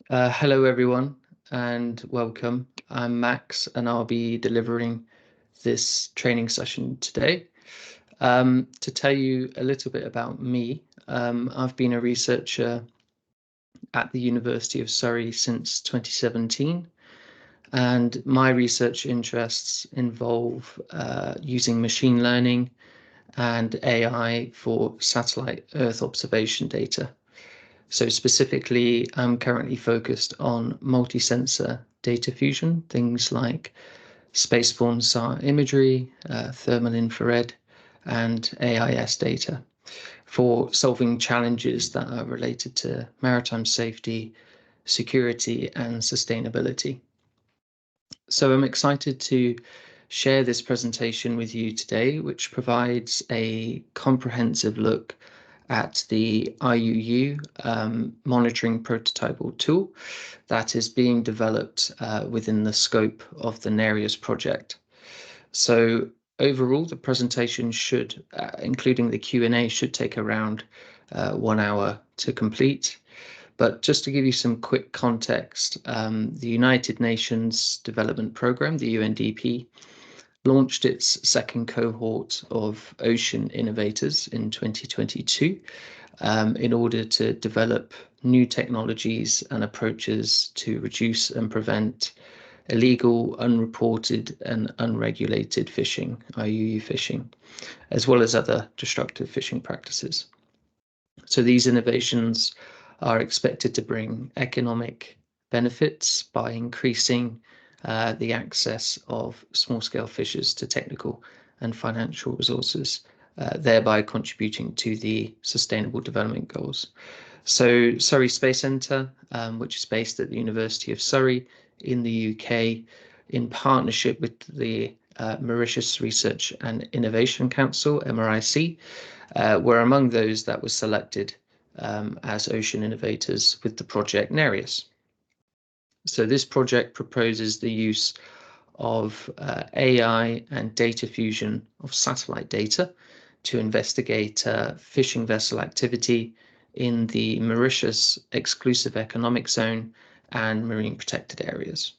Hello, everyone, and welcome. I'm Max, and I'll be delivering this training session today. To tell you a little bit about me, I've been a researcher at the University of Surrey since 2017, and my research interests involve using machine learning and AI for satellite Earth observation data. So specifically, I'm currently focused on multi-sensor data fusion, things like spaceborne SAR imagery, thermal infrared, and AIS data for solving challenges that are related to maritime safety, security, and sustainability. So I'm excited to share this presentation with you today, which provides a comprehensive look at the IUU monitoring prototypal tool that is being developed within the scope of the NEREUS project. So overall, the presentation should, including the Q&A, should take around 1 hour to complete. But just to give you some quick context, the United Nations Development Programme, the UNDP, launched its second cohort of ocean innovators in 2022 in order to develop new technologies and approaches to reduce and prevent illegal, unreported, and unregulated fishing, IUU fishing, as well as other destructive fishing practices. So these innovations are expected to bring economic benefits by increasing the access of small-scale fishers to technical and financial resources, thereby contributing to the Sustainable Development Goals. So Surrey Space Centre, which is based at the University of Surrey in the UK, in partnership with the Mauritius Research and Innovation Council, MRIC, were among those that were selected as ocean innovators with the project NEREUS. So this project proposes the use of AI and data fusion of satellite data to investigate fishing vessel activity in the Mauritius exclusive economic zone and marine protected areas.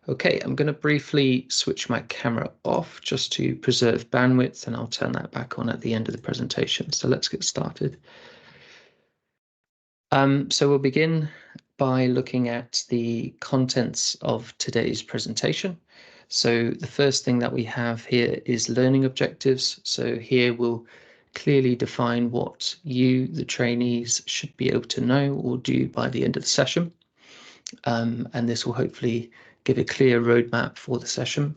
Okay, I'm going to briefly switch my camera off just to preserve bandwidth, and I'll turn that back on at the end of the presentation. So let's get started. So we'll begin by looking at the contents of today's presentation. So the first thing that we have here is learning objectives. So here we'll clearly define what you, the trainees, should be able to know or do by the end of the session. And this will hopefully give a clear roadmap for the session.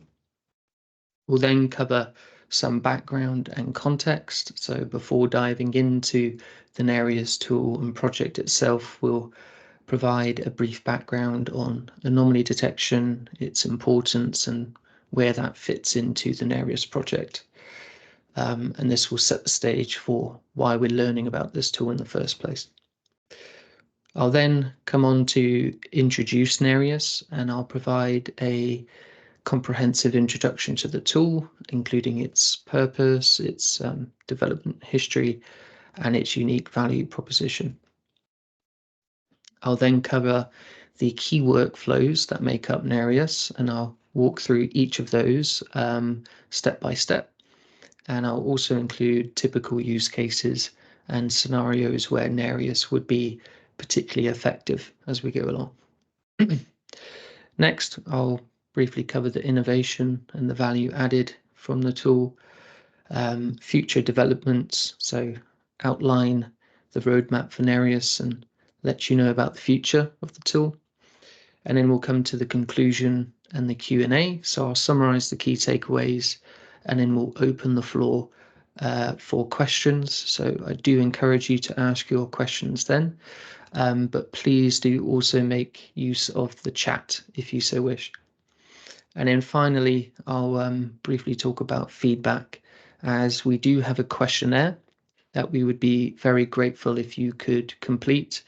We'll then cover some background and context. So before diving into the NEREUS tool and project itself, we'll provide a brief background on anomaly detection, its importance, and where that fits into the NEREUS project. And this will set the stage for why we're learning about this tool in the first place. I'll then come on to introduce NEREUS, and I'll provide a comprehensive introduction to the tool, including its purpose, its development history, and its unique value proposition. I'll then cover the key workflows that make up NEREUS, and I'll walk through each of those step by step. And I'll also include typical use cases and scenarios where NEREUS would be particularly effective as we go along. Next, I'll briefly cover the innovation and the value added from the tool, future developments, so outline the roadmap for NEREUS and let you know about the future of the tool. And then we'll come to the conclusion and the Q&A. So I'll summarize the key takeaways, and then we'll open the floor for questions. So I do encourage you to ask your questions then, but please do also make use of the chat if you so wish. And then finally, I'll briefly talk about feedback, as we do have a questionnaire that we would be very grateful if you could complete,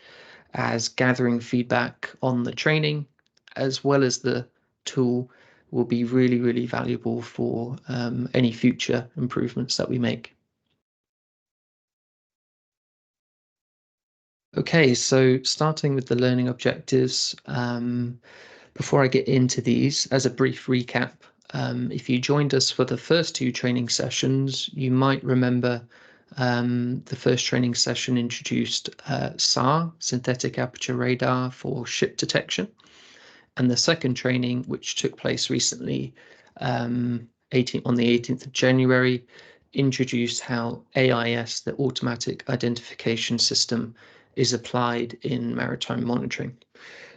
as gathering feedback on the training as well as the tool will be really, really valuable for any future improvements that we make. Okay, so starting with the learning objectives, before I get into these, as a brief recap, if you joined us for the first two training sessions, you might remember the first training session introduced SAR, Synthetic Aperture Radar for ship detection, and the second training, which took place recently on the 18th of January, introduced how AIS, the Automatic Identification System, is applied in maritime monitoring.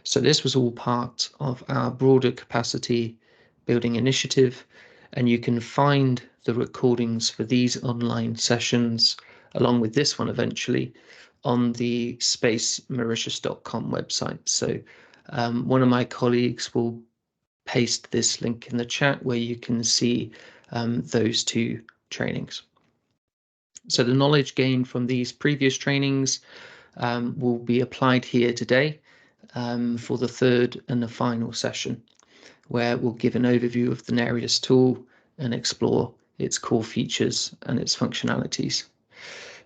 So this was all part of our broader capacity building initiative, and you can find the recordings for these online sessions, along with this one eventually, on the spacemauritius.com website. So one of my colleagues will paste this link in the chat where you can see those two trainings. So the knowledge gained from these previous trainings will be applied here today for the third and the final session, where we'll give an overview of the NEREUS tool and explore its core features and its functionalities.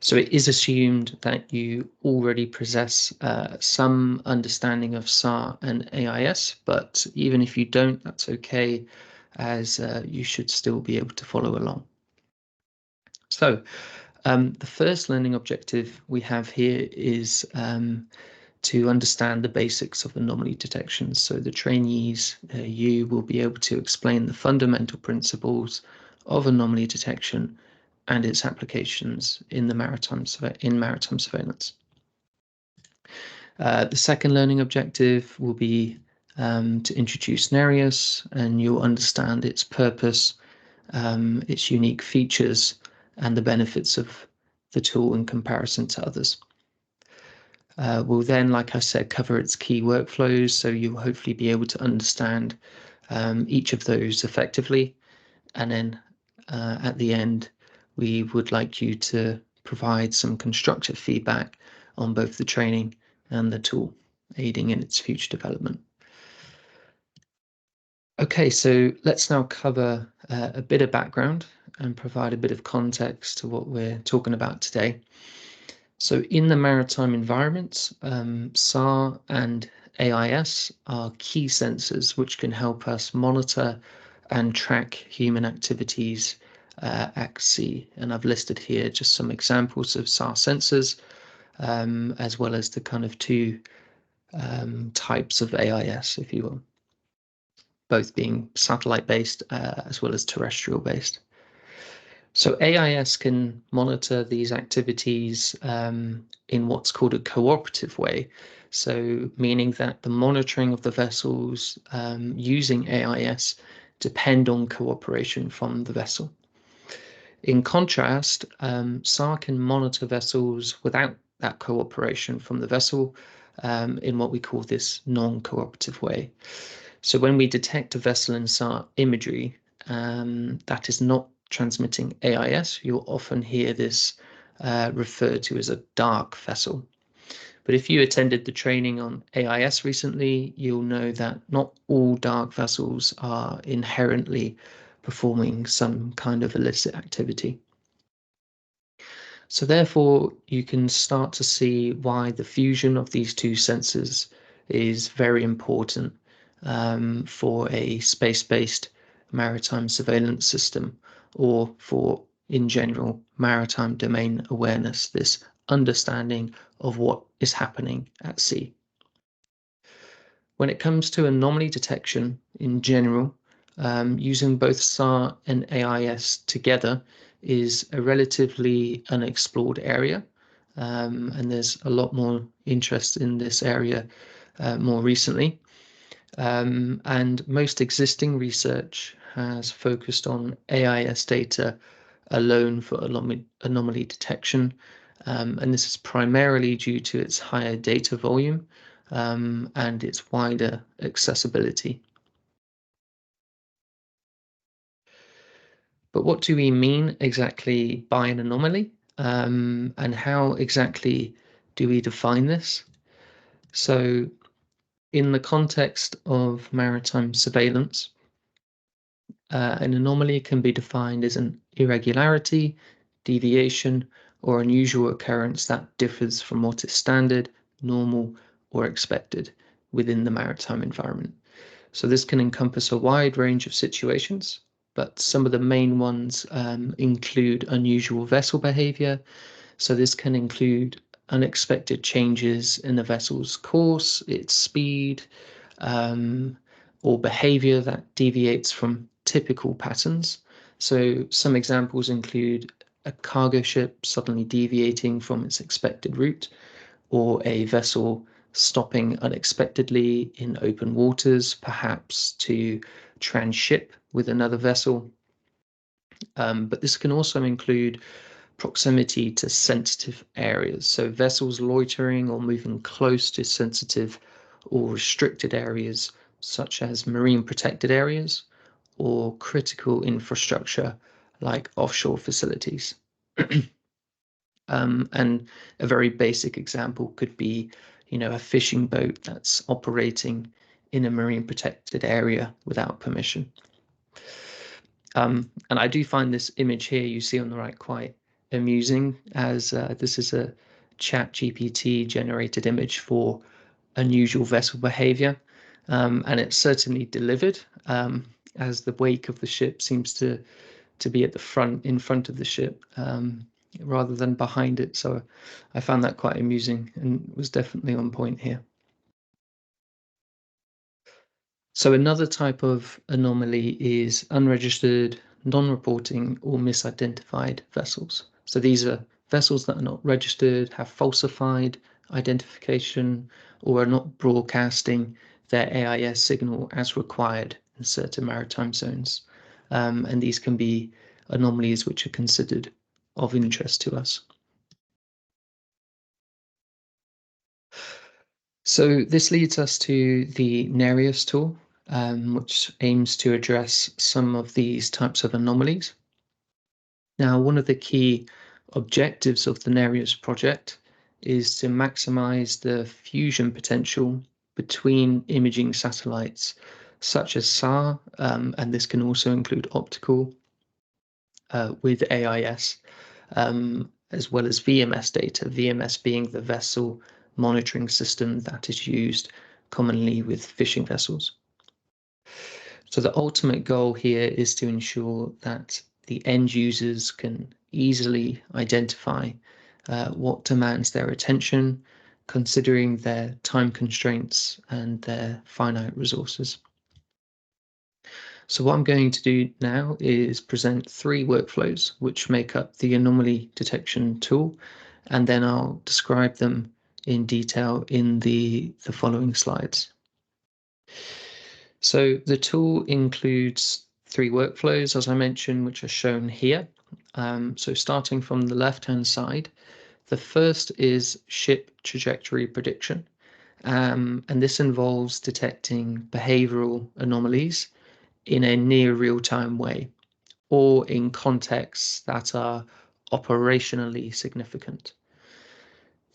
So it is assumed that you already possess some understanding of SAR and AIS, but even if you don't, that's okay, as you should still be able to follow along. So the first learning objective we have here is to understand the basics of anomaly detection. So the trainees, you will be able to explain the fundamental principles of anomaly detection and its applications in the maritime surveillance. The second learning objective will be to introduce NEREUS, and you'll understand its purpose, its unique features, and the benefits of the tool in comparison to others. We'll then, like I said, cover its key workflows, so you'll hopefully be able to understand each of those effectively. And then at the end, we would like you to provide some constructive feedback on both the training and the tool, aiding in its future development. Okay, so let's now cover a bit of background and provide a bit of context to what we're talking about today. So in the maritime environment, SAR and AIS are key sensors which can help us monitor and track human activities at sea. And I've listed here just some examples of SAR sensors, as well as the kind of two types of AIS, if you will, both being satellite-based as well as terrestrial-based. So AIS can monitor these activities in what's called a cooperative way. So meaning that the monitoring of the vessels using AIS depend on cooperation from the vessel. In contrast, SAR can monitor vessels without that cooperation from the vessel in what we call this non-cooperative way. So when we detect a vessel in SAR imagery that is not transmitting AIS, you'll often hear this referred to as a dark vessel. But if you attended the training on AIS recently, you'll know that not all dark vessels are inherently performing some kind of illicit activity. So therefore, you can start to see why the fusion of these two sensors is very important for a space-based maritime surveillance system, or for, in general, maritime domain awareness, this understanding of what is happening at sea. When it comes to anomaly detection in general, using both SAR and AIS together is a relatively unexplored area, and there's a lot more interest in this area more recently. And most existing research has focused on AIS data alone for anomaly detection, and this is primarily due to its higher data volume and its wider accessibility. But what do we mean exactly by an anomaly, and how exactly do we define this? So in the context of maritime surveillance, an anomaly can be defined as an irregularity, deviation, or unusual occurrence that differs from what is standard, normal, or expected within the maritime environment. So this can encompass a wide range of situations, but some of the main ones include unusual vessel behavior. So this can include unexpected changes in the vessel's course, its speed, or behavior that deviates from typical patterns. So some examples include a cargo ship suddenly deviating from its expected route, or a vessel stopping unexpectedly in open waters, perhaps to transship with another vessel. But this can also include proximity to sensitive areas, so vessels loitering or moving close to sensitive or restricted areas, such as marine protected areas or critical infrastructure like offshore facilities. And a very basic example could be, a fishing boat that's operating in a marine protected area without permission. And I do find this image here you see on the right quite amusing, as this is a ChatGPT generated image for unusual vessel behavior. And it's certainly delivered, as the wake of the ship seems to be at the front, in front of the ship, rather than behind it. So I found that quite amusing and was definitely on point here. So another type of anomaly is unregistered, non-reporting, or misidentified vessels. So these are vessels that are not registered, have falsified identification, or are not broadcasting their AIS signal as required in certain maritime zones. And these can be anomalies which are considered of interest to us. So this leads us to the NEREUS tool, which aims to address some of these types of anomalies. Now, one of the key objectives of the NEREUS project is to maximize the fusion potential between imaging satellites such as SAR, and this can also include optical, with AIS, as well as VMS data, VMS being the vessel monitoring system that is used commonly with fishing vessels. So the ultimate goal here is to ensure that the end users can easily identify what demands their attention, considering their time constraints and their finite resources. So what I'm going to do now is present 3 workflows which make up the anomaly detection tool, and then I'll describe them in detail in the following slides. So the tool includes 3 workflows, as I mentioned, which are shown here. So starting from the left-hand side, the first is ship trajectory prediction, and this involves detecting behavioral anomalies in a near real-time way, or in contexts that are operationally significant.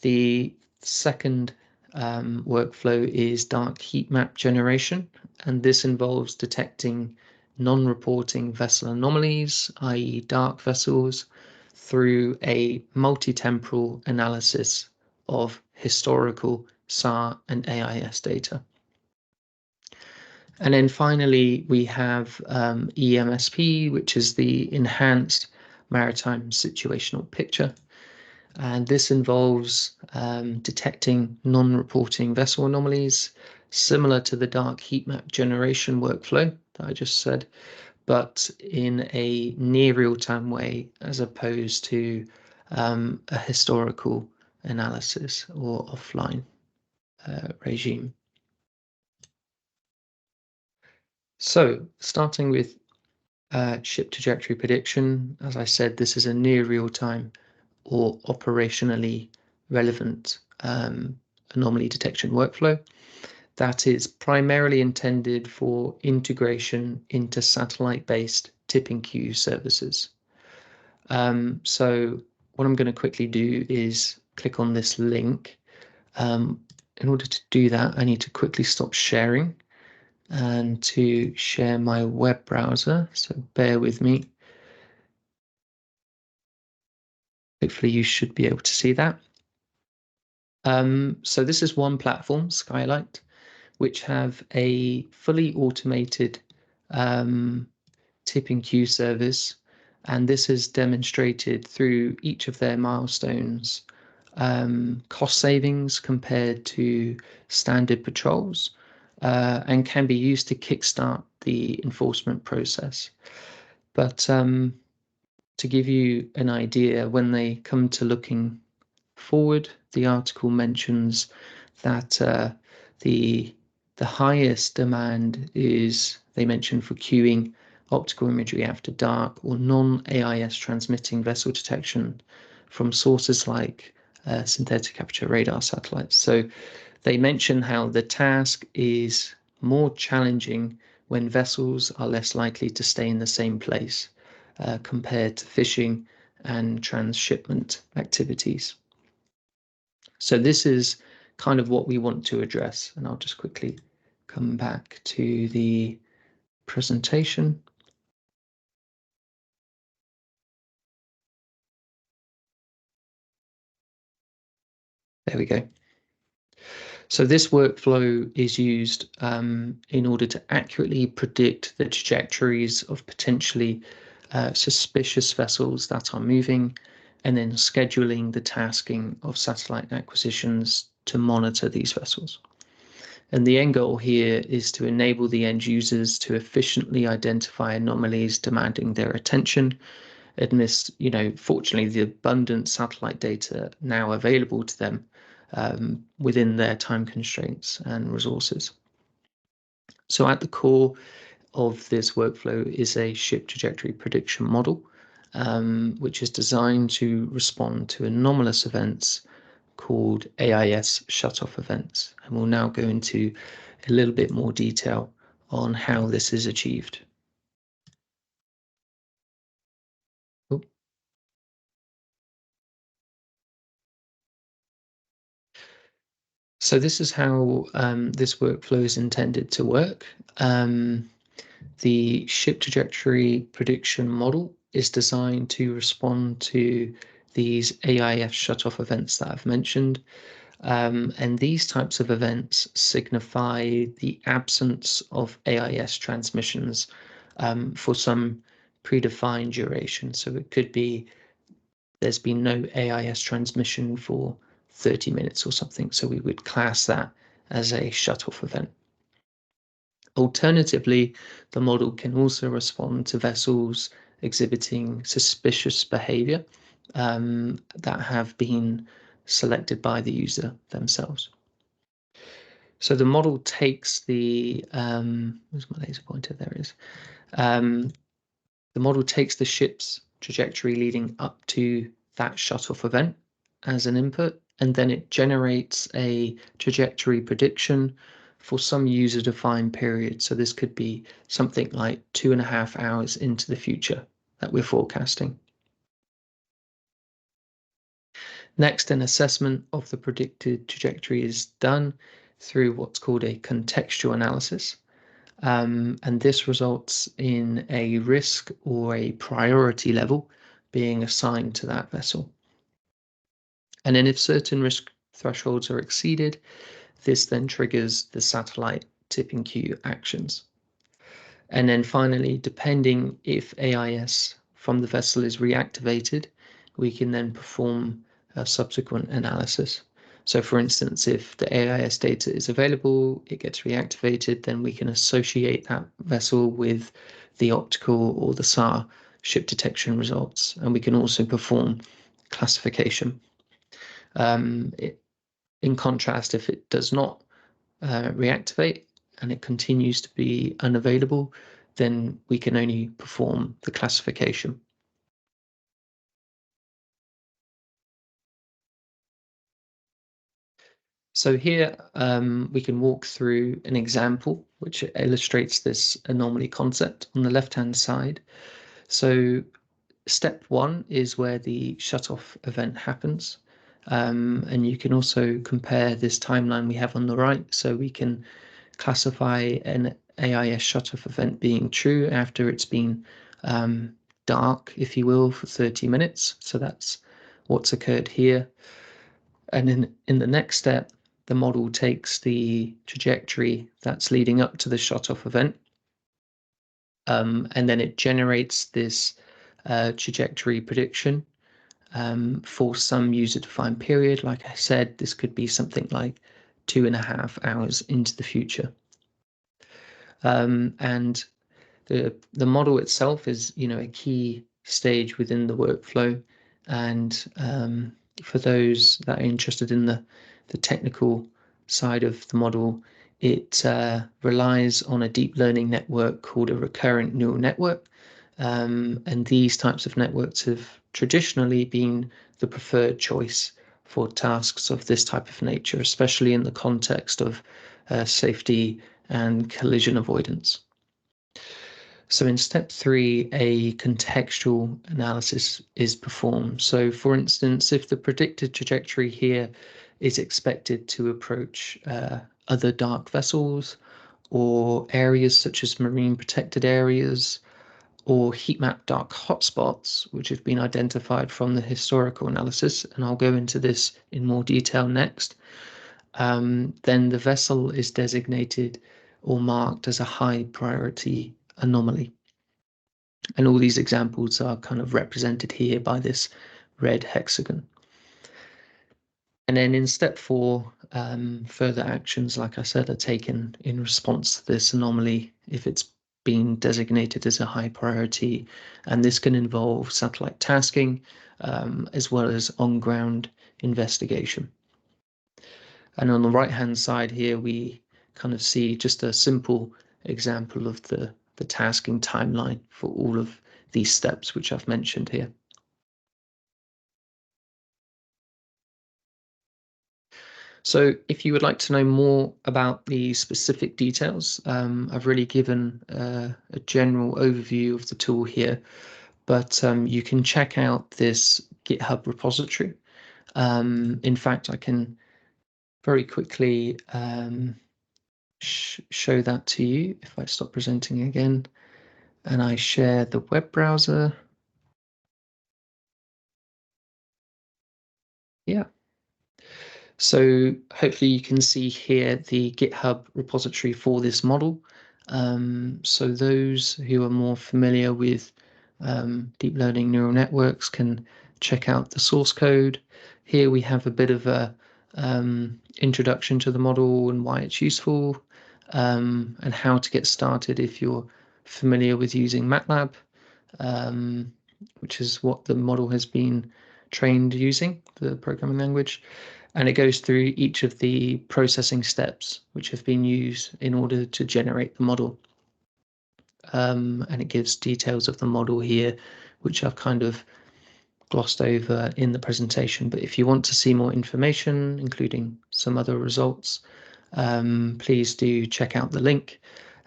The second workflow is dark heat map generation, and this involves detecting non-reporting vessel anomalies, i.e. dark vessels, through a multi-temporal analysis of historical SAR and AIS data. And then finally, we have EMSP, which is the Enhanced Maritime Situational Picture. And this involves detecting non-reporting vessel anomalies, similar to the dark heat map generation workflow that I just said, but in a near real-time way, as opposed to a historical analysis or offline regime. So starting with ship trajectory prediction, as I said, this is a near real-time or operationally relevant anomaly detection workflow that is primarily intended for integration into satellite-based tipping queue services. So what I'm going to quickly do is click on this link. In order to do that, I need to quickly stop sharing and to share my web browser, so bear with me. Hopefully you should be able to see that. So this is one platform, Skylight, which have a fully automated tipping queue service, and this is demonstrated through each of their milestones, cost savings compared to standard patrols, and can be used to kickstart the enforcement process. But to give you an idea, when they come to looking forward, the article mentions that the highest demand is, they mention, for queuing optical imagery after dark or non-AIS transmitting vessel detection from sources like synthetic aperture radar satellites. So they mention how the task is more challenging when vessels are less likely to stay in the same place compared to fishing and transshipment activities. So this is kind of what we want to address, and I'll just quickly come back to the presentation. There we go. So this workflow is used in order to accurately predict the trajectories of potentially suspicious vessels that are moving, and then scheduling the tasking of satellite acquisitions to monitor these vessels. And the end goal here is to enable the end users to efficiently identify anomalies demanding their attention amidst, fortunately, the abundant satellite data now available to them within their time constraints and resources. So at the core of this workflow is a ship trajectory prediction model, which is designed to respond to anomalous events called AIS shutoff events. And we'll now go into a little bit more detail on how this is achieved. So this is how this workflow is intended to work. The ship trajectory prediction model is designed to respond to these AIS shutoff events that I've mentioned. And these types of events signify the absence of AIS transmissions for some predefined duration. So it could be there's been no AIS transmission for 30 minutes or something. So we would class that as a shutoff event. Alternatively, the model can also respond to vessels exhibiting suspicious behavior that have been selected by the user themselves. So the model takes where's my laser pointer? There it is. The model takes the ship's trajectory leading up to that shutoff event as an input, and then it generates a trajectory prediction for some user-defined period. So this could be something like 2.5 hours into the future that we're forecasting. Next, an assessment of the predicted trajectory is done through what's called a contextual analysis. And this results in a risk or a priority level being assigned to that vessel. And then if certain risk thresholds are exceeded, this then triggers the satellite tipping queue actions. And then finally, depending if AIS from the vessel is reactivated, we can then perform a subsequent analysis. So for instance, if the AIS data is available, it gets reactivated, then we can associate that vessel with the optical or the SAR ship detection results. And we can also perform classification. In contrast, if it does not reactivate and it continues to be unavailable, then we can only perform the classification. So here we can walk through an example which illustrates this anomaly concept on the left-hand side. So step one is where the shutoff event happens. And you can also compare this timeline we have on the right. So we can classify an AIS shutoff event being true after it's been dark, if you will, for 30 minutes. So that's what's occurred here. And in the next step, the model takes the trajectory that's leading up to the shut-off event, and then it generates this trajectory prediction for some user-defined period. Like I said, this could be something like 2.5 hours into the future. And the model itself is, a key stage within the workflow. And for those that are interested in the technical side of the model, it relies on a deep learning network called a recurrent neural network. And these types of networks have traditionally been the preferred choice for tasks of this type of nature, especially in the context of safety and collision avoidance. So in step 3, a contextual analysis is performed. So for instance, if the predicted trajectory here is expected to approach other dark vessels or areas such as marine protected areas or heat map dark hotspots, which have been identified from the historical analysis, and I'll go into this in more detail next, then the vessel is designated or marked as a high priority anomaly. And all these examples are kind of represented here by this red hexagon. And then in step 4, further actions, like I said, are taken in response to this anomaly if it's been designated as a high priority. And this can involve satellite tasking as well as on-ground investigation. And on the right-hand side here, we kind of see just a simple example of the tasking timeline for all of these steps which I've mentioned here. So if you would like to know more about the specific details, I've really given a general overview of the tool here, but you can check out this GitHub repository. In fact, I can very quickly show that to you if I stop presenting again and I share the web browser. Yeah. So hopefully you can see here the GitHub repository for this model. So those who are more familiar with deep learning neural networks can check out the source code. Here we have a bit of a introduction to the model and why it's useful, and how to get started if you're familiar with using MATLAB, which is what the model has been trained using, the programming language. And it goes through each of the processing steps which have been used in order to generate the model. And it gives details of the model here, which I've kind of glossed over in the presentation. But if you want to see more information, including some other results, please do check out the link,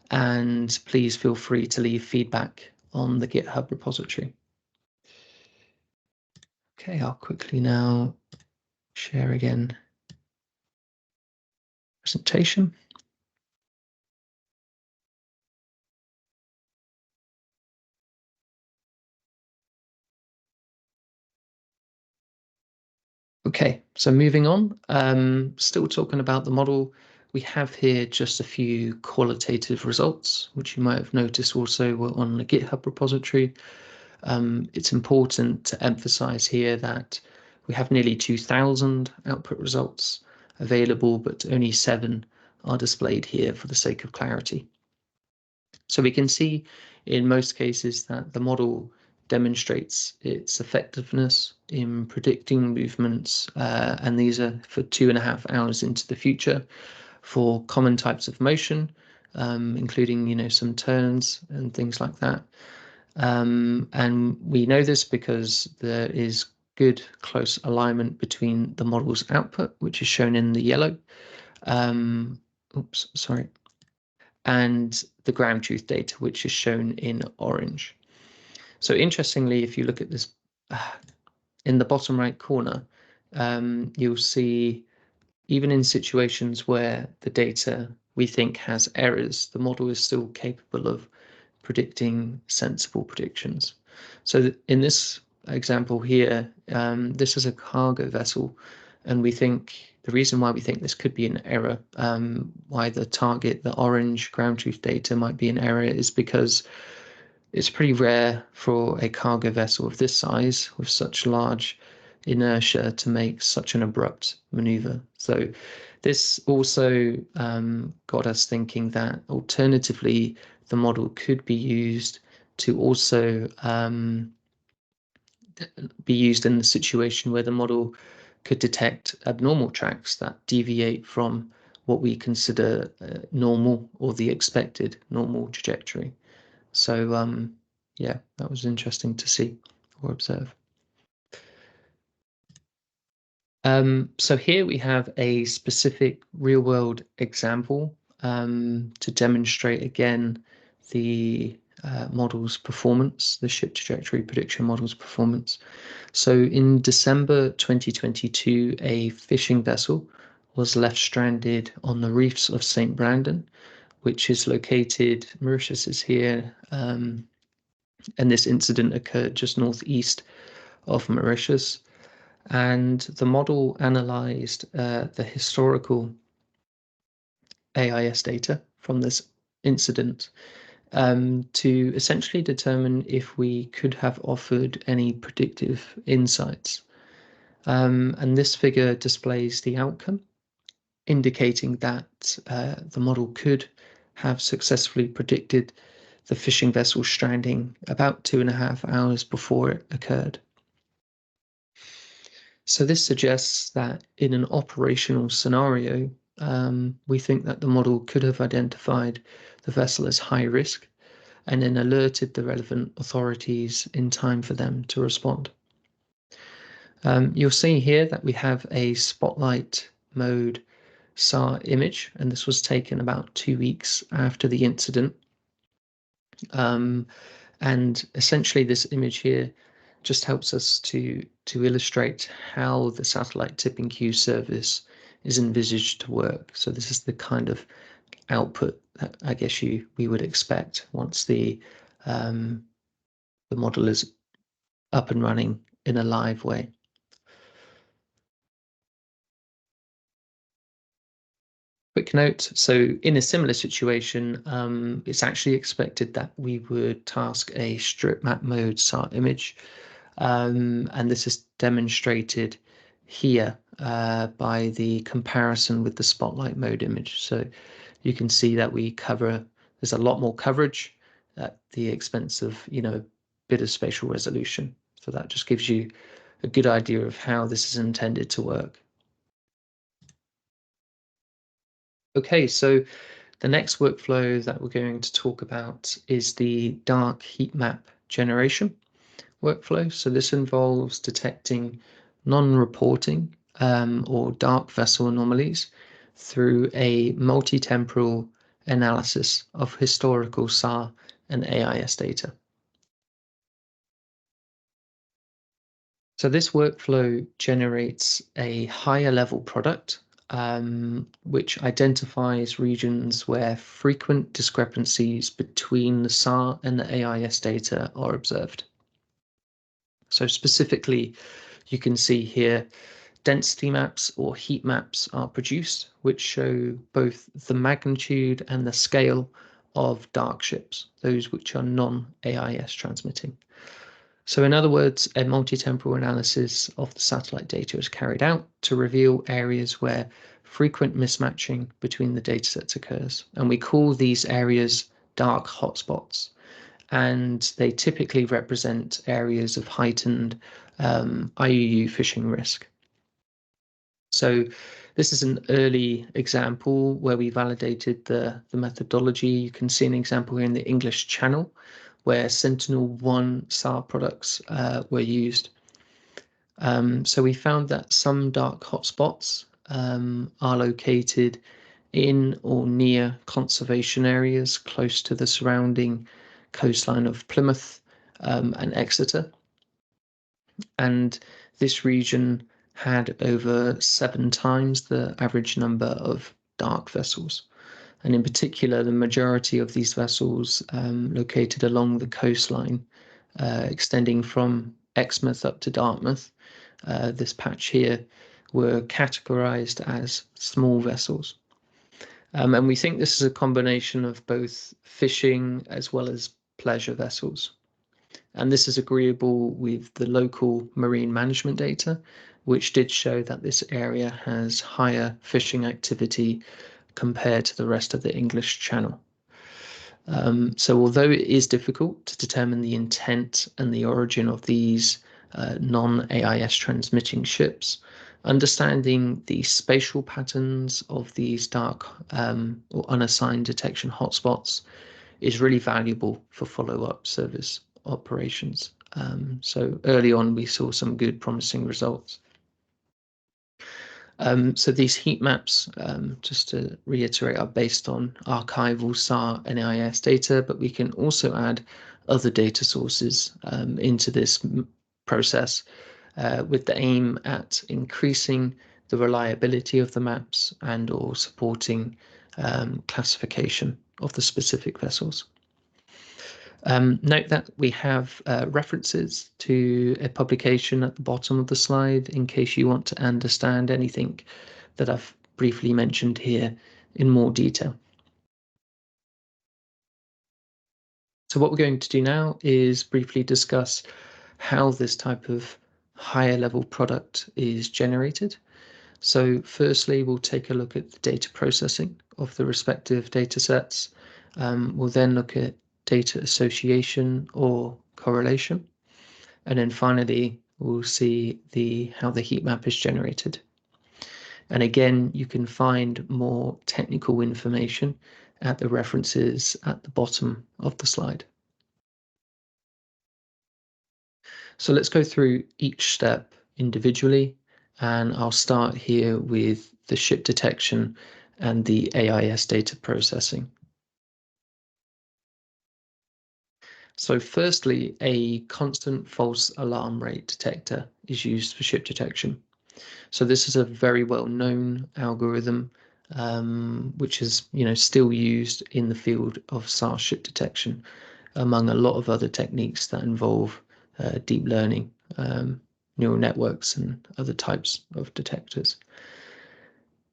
and please feel free to leave feedback on the GitHub repository. Okay, I'll quickly now share again presentation. Okay, so moving on, still talking about the model, we have here just a few qualitative results, which you might have noticed also were on the GitHub repository. It's important to emphasize here that we have nearly 2,000 output results available, but only 7 are displayed here for the sake of clarity. So we can see in most cases that the model demonstrates its effectiveness in predicting movements, and these are for 2.5 hours into the future for common types of motion, including some turns and things like that. And we know this because there is good close alignment between the model's output, which is shown in the yellow, and the ground truth data, which is shown in orange. So interestingly, if you look at this in the bottom right corner, you'll see even in situations where the data we think has errors, the model is still capable of predicting sensible predictions. So in this example here, this is a cargo vessel, And we think the reason why we think this could be an error, why the target, the orange ground truth data might be an error, is because it's pretty rare for a cargo vessel of this size with such large inertia to make such an abrupt maneuver. So this also got us thinking that alternatively, the model could be used to also be used in the situation where the model could detect abnormal tracks that deviate from what we consider normal or the expected normal trajectory. So yeah, that was interesting to see or observe. So here we have a specific real-world example to demonstrate again the model's performance, the ship trajectory prediction model's performance. So in December 2022, a fishing vessel was left stranded on the reefs of St. Brandon, which is located, Mauritius is here, and this incident occurred just northeast of Mauritius. And the model analyzed the historical AIS data from this incident to essentially determine if we could have offered any predictive insights. And this figure displays the outcome, indicating that the model could have successfully predicted the fishing vessel stranding about 2.5 hours before it occurred. So this suggests that in an operational scenario, we think that the model could have identified the vessel as high risk and then alerted the relevant authorities in time for them to respond. You'll see here that we have a spotlight mode SAR image, and this was taken about 2 weeks after the incident. And essentially this image here just helps us to illustrate how the satellite tipping queue service is envisaged to work. So this is the kind of output that I guess we would expect once the model is up and running in a live way. Quick note, so in a similar situation, it's actually expected that we would task a strip map mode SAR image. And this is demonstrated here by the comparison with the spotlight mode image. So you can see that there's a lot more coverage at the expense of, a bit of spatial resolution. So that just gives you a good idea of how this is intended to work. Okay, so the next workflow that we're going to talk about is the dark heat map generation workflow. So this involves detecting non-reporting or dark vessel anomalies through a multi-temporal analysis of historical SAR and AIS data. So this workflow generates a higher level product which identifies regions where frequent discrepancies between the SAR and the AIS data are observed. So specifically, you can see here density maps or heat maps are produced, which show both the magnitude and the scale of dark ships, those which are non-AIS transmitting. So in other words, a multi-temporal analysis of the satellite data is carried out to reveal areas where frequent mismatching between the datasets occurs. And we call these areas dark hotspots. And they typically represent areas of heightened IUU fishing risk. So this is an early example where we validated the methodology. You can see an example here in the English Channel where Sentinel-1 SAR products were used. So we found that some dark hotspots are located in or near conservation areas close to the surrounding coastline of Plymouth and Exeter. And this region had over 7 times the average number of dark vessels. And in particular, the majority of these vessels located along the coastline, extending from Exmouth up to Dartmouth, this patch here, were categorized as small vessels. And we think this is a combination of both fishing as well as pleasure vessels. And this is agreeable with the local marine management data, which did show that this area has higher fishing activity compared to the rest of the English Channel. So although it is difficult to determine the intent and the origin of these non-AIS transmitting ships, understanding the spatial patterns of these dark or unassigned detection hotspots is really valuable for follow-up service operations. So early on, we saw some good promising results. So these heat maps, just to reiterate, are based on archival SAR and AIS data, but we can also add other data sources into this process with the aim at increasing the reliability of the maps and or supporting classification of the specific vessels. Note that we have references to a publication at the bottom of the slide in case you want to understand anything that I've briefly mentioned here in more detail. So what we're going to do now is briefly discuss how this type of higher level product is generated. So firstly, we'll take a look at the data processing of the respective data sets. We'll then look at data association or correlation. And then finally, we'll see how the heat map is generated. And again, you can find more technical information at the references at the bottom of the slide. So let's go through each step individually, and I'll start here with the ship detection and the AIS data processing. So firstly, a constant false alarm rate detector is used for ship detection. So this is a very well-known algorithm, which is still used in the field of SAR ship detection, among a lot of other techniques that involve deep learning, neural networks, and other types of detectors.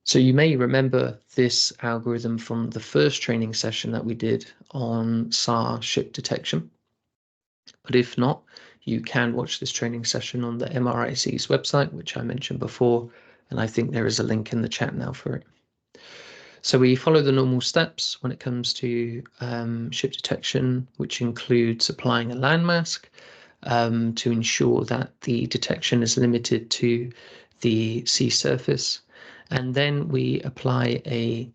So you may remember this algorithm from the first training session that we did on SAR ship detection. But if not, you can watch this training session on the MRIC's website, which I mentioned before, and I think there is a link in the chat now for it. So we follow the normal steps when it comes to ship detection, which includes applying a landmask to ensure that the detection is limited to the sea surface. And then we apply a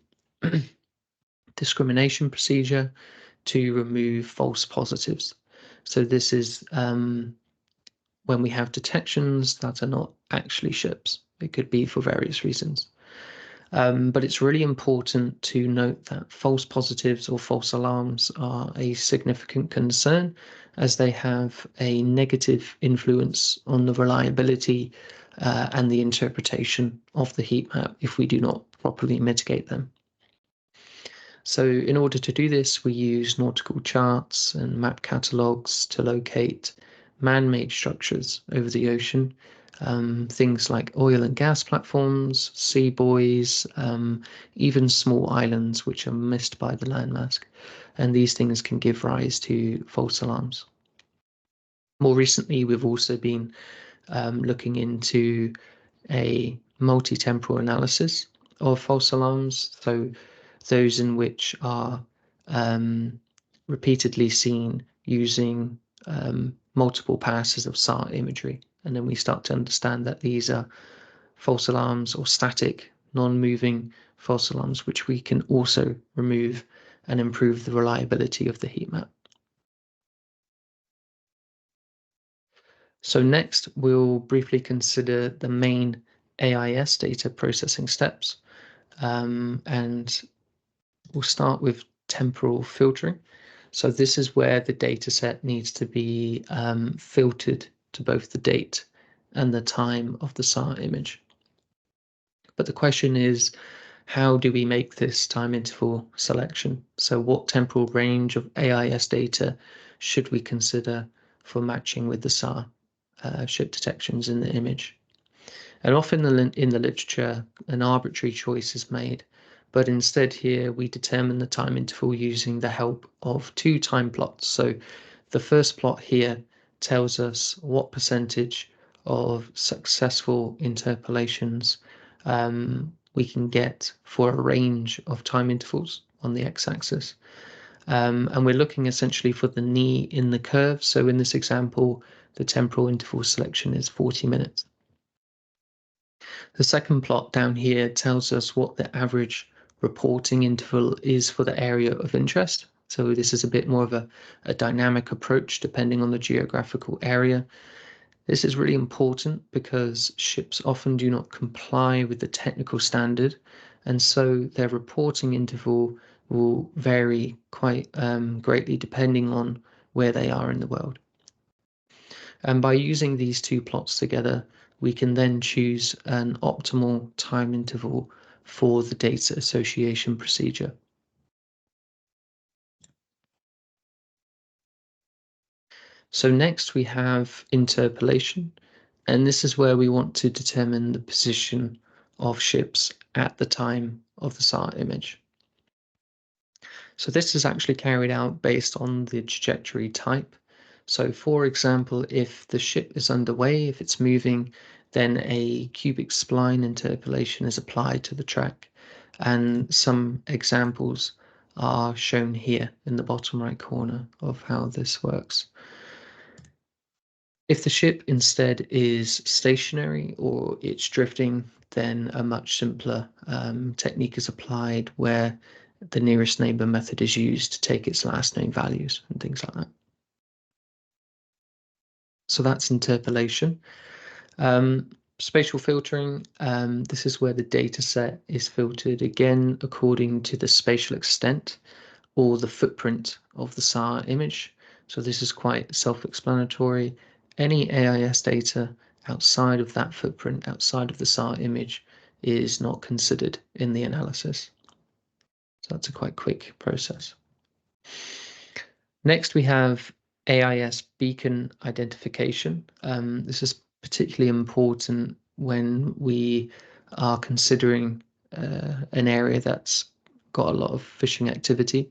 discrimination procedure to remove false positives. So this is when we have detections that are not actually ships. It could be for various reasons. But it's really important to note that false positives or false alarms are a significant concern, as they have a negative influence on the reliability and the interpretation of the heat map if we do not properly mitigate them. So in order to do this, we use nautical charts and map catalogues to locate man-made structures over the ocean, things like oil and gas platforms, sea buoys, even small islands which are missed by the landmask. And these things can give rise to false alarms. More recently, we've also been looking into a multi-temporal analysis of false alarms, so those in which are repeatedly seen using multiple passes of SAR imagery. And then we start to understand that these are false alarms or static, non-moving false alarms, which we can also remove and improve the reliability of the heat map. So next, we'll briefly consider the main AIS data processing steps. And we'll start with temporal filtering. So this is where the data set needs to be filtered to both the date and the time of the SAR image. But the question is, how do we make this time interval selection? So what temporal range of AIS data should we consider for matching with the SAR ship detections in the image? And often in the literature, an arbitrary choice is made, but instead here we determine the time interval using the help of two time plots. So the first plot here tells us what percentage of successful interpolations we can get for a range of time intervals on the x-axis. And we're looking essentially for the knee in the curve. So in this example, the temporal interval selection is 40 minutes. The second plot down here tells us what the average reporting interval is for the area of interest. So this is a bit more of a dynamic approach depending on the geographical area. This is really important because ships often do not comply with the technical standard, and so their reporting interval will vary quite greatly depending on where they are in the world. And by using these two plots together, we can then choose an optimal time interval for the data association procedure. So next we have interpolation, and this is where we want to determine the position of ships at the time of the SAR image. So this is actually carried out based on the trajectory type. So for example, if the ship is underway, if it's moving, then a cubic spline interpolation is applied to the track. And some examples are shown here in the bottom right corner of how this works. If the ship instead is stationary or it's drifting, then a much simpler technique is applied where the nearest neighbor method is used to take its last name values and things like that. So that's interpolation. Spatial filtering, this is where the data set is filtered again according to the spatial extent or the footprint of the SAR image. So this is quite self-explanatory. Any AIS data outside of that footprint, outside of the SAR image, is not considered in the analysis. So that's a quite quick process. Next, we have AIS beacon identification. This is particularly important when we are considering an area that's got a lot of fishing activity.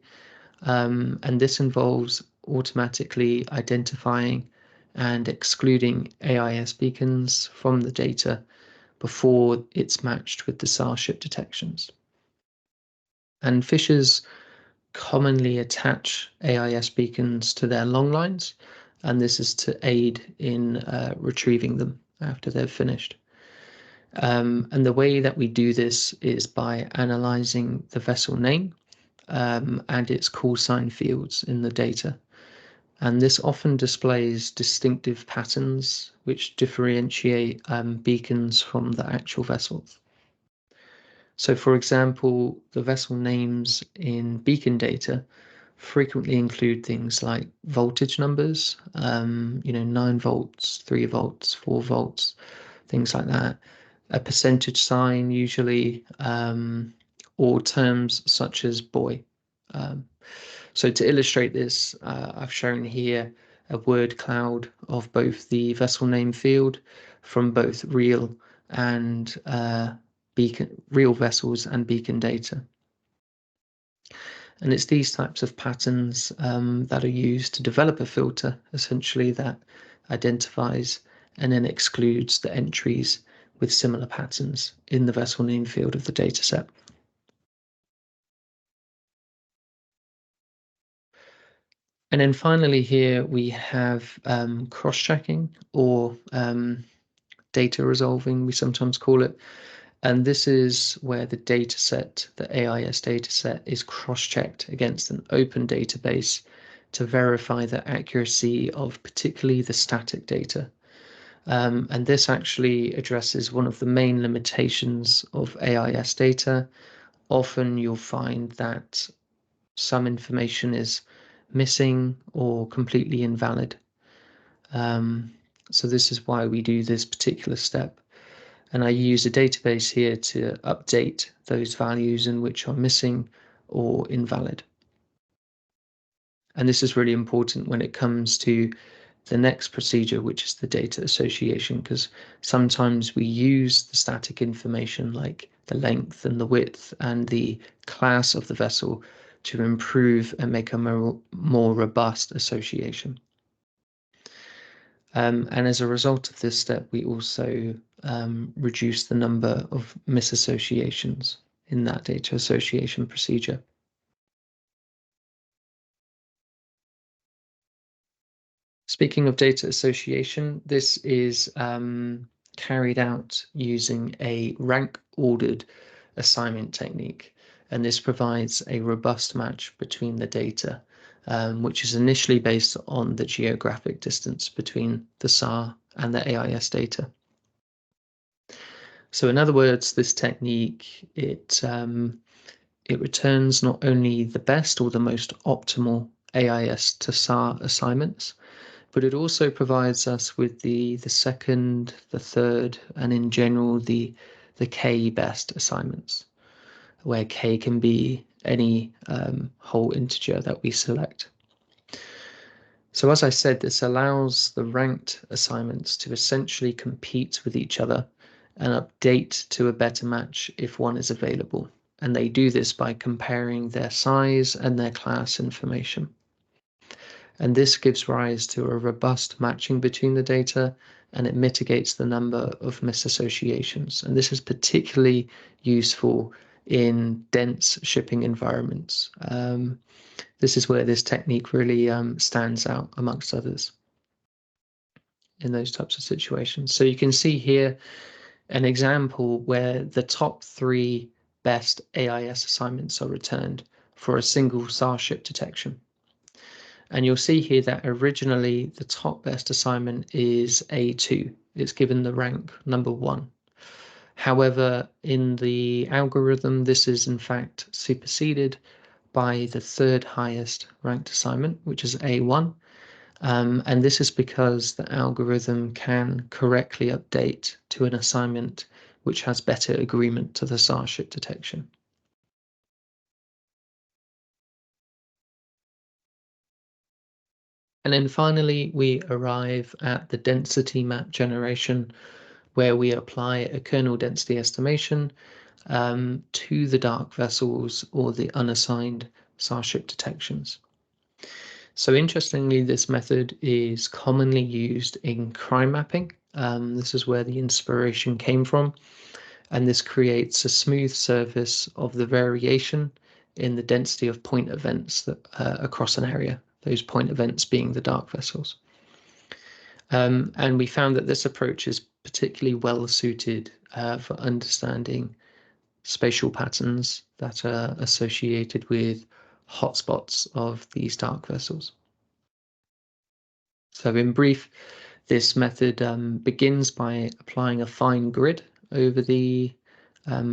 And this involves automatically identifying and excluding AIS beacons from the data before it's matched with the SAR ship detections. And fishers commonly attach AIS beacons to their long lines, and this is to aid in retrieving them after they're finished. And the way that we do this is by analysing the vessel name and its call sign fields in the data. And this often displays distinctive patterns which differentiate beacons from the actual vessels. So for example, the vessel names in beacon data frequently include things like voltage numbers, 9 volts, 3 volts, 4 volts, things like that. A percentage sign usually, or terms such as buoy. So to illustrate this, I've shown here a word cloud of both the vessel name field from both real and real vessels and beacon data. And it's these types of patterns that are used to develop a filter, essentially, that identifies and then excludes the entries with similar patterns in the vessel name field of the dataset. And then finally here we have cross-checking or data resolving, we sometimes call it. And this is where the dataset, the AIS dataset, is cross-checked against an open database to verify the accuracy of particularly the static data. And this actually addresses one of the main limitations of AIS data. Often you'll find that some information is missing or completely invalid. So this is why we do this particular step. And I use a database here to update those values in which are missing or invalid. And this is really important when it comes to the next procedure, which is the data association, because sometimes we use the static information like the length and the width and the class of the vessel to improve and make a more robust association. And as a result of this step, we also reduce the number of misassociations in that data association procedure. Speaking of data association, this is carried out using a rank-ordered assignment technique, and this provides a robust match between the data, which is initially based on the geographic distance between the SAR and the AIS data. So in other words, this technique, it returns not only the best or the most optimal AIS to SAR assignments, but it also provides us with the second, the third, and in general the K best assignments, where K can be any whole integer that we select. So as I said, this allows the ranked assignments to essentially compete with each other and update to a better match if one is available. And they do this by comparing their size and their class information. And this gives rise to a robust matching between the data, and it mitigates the number of misassociations. And this is particularly useful in dense shipping environments. This is where this technique really stands out amongst others in those types of situations. So you can see here an example where the top 3 best AIS assignments are returned for a single SAR ship detection. And you'll see here that originally the top best assignment is A2. It's given the rank number 1. However, in the algorithm, this is in fact superseded by the third highest ranked assignment, which is A1. And this is because the algorithm can correctly update to an assignment which has better agreement to the SAR ship detection. And then finally, we arrive at the density map generation, where we apply a kernel density estimation to the dark vessels or the unassigned SAR ship detections. So interestingly, this method is commonly used in crime mapping. This is where the inspiration came from. And this creates a smooth surface of the variation in the density of point events that, across an area, those point events being the dark vessels. And we found that this approach is particularly well suited for understanding spatial patterns that are associated with hotspots of these dark vessels. So in brief, this method begins by applying a fine grid over the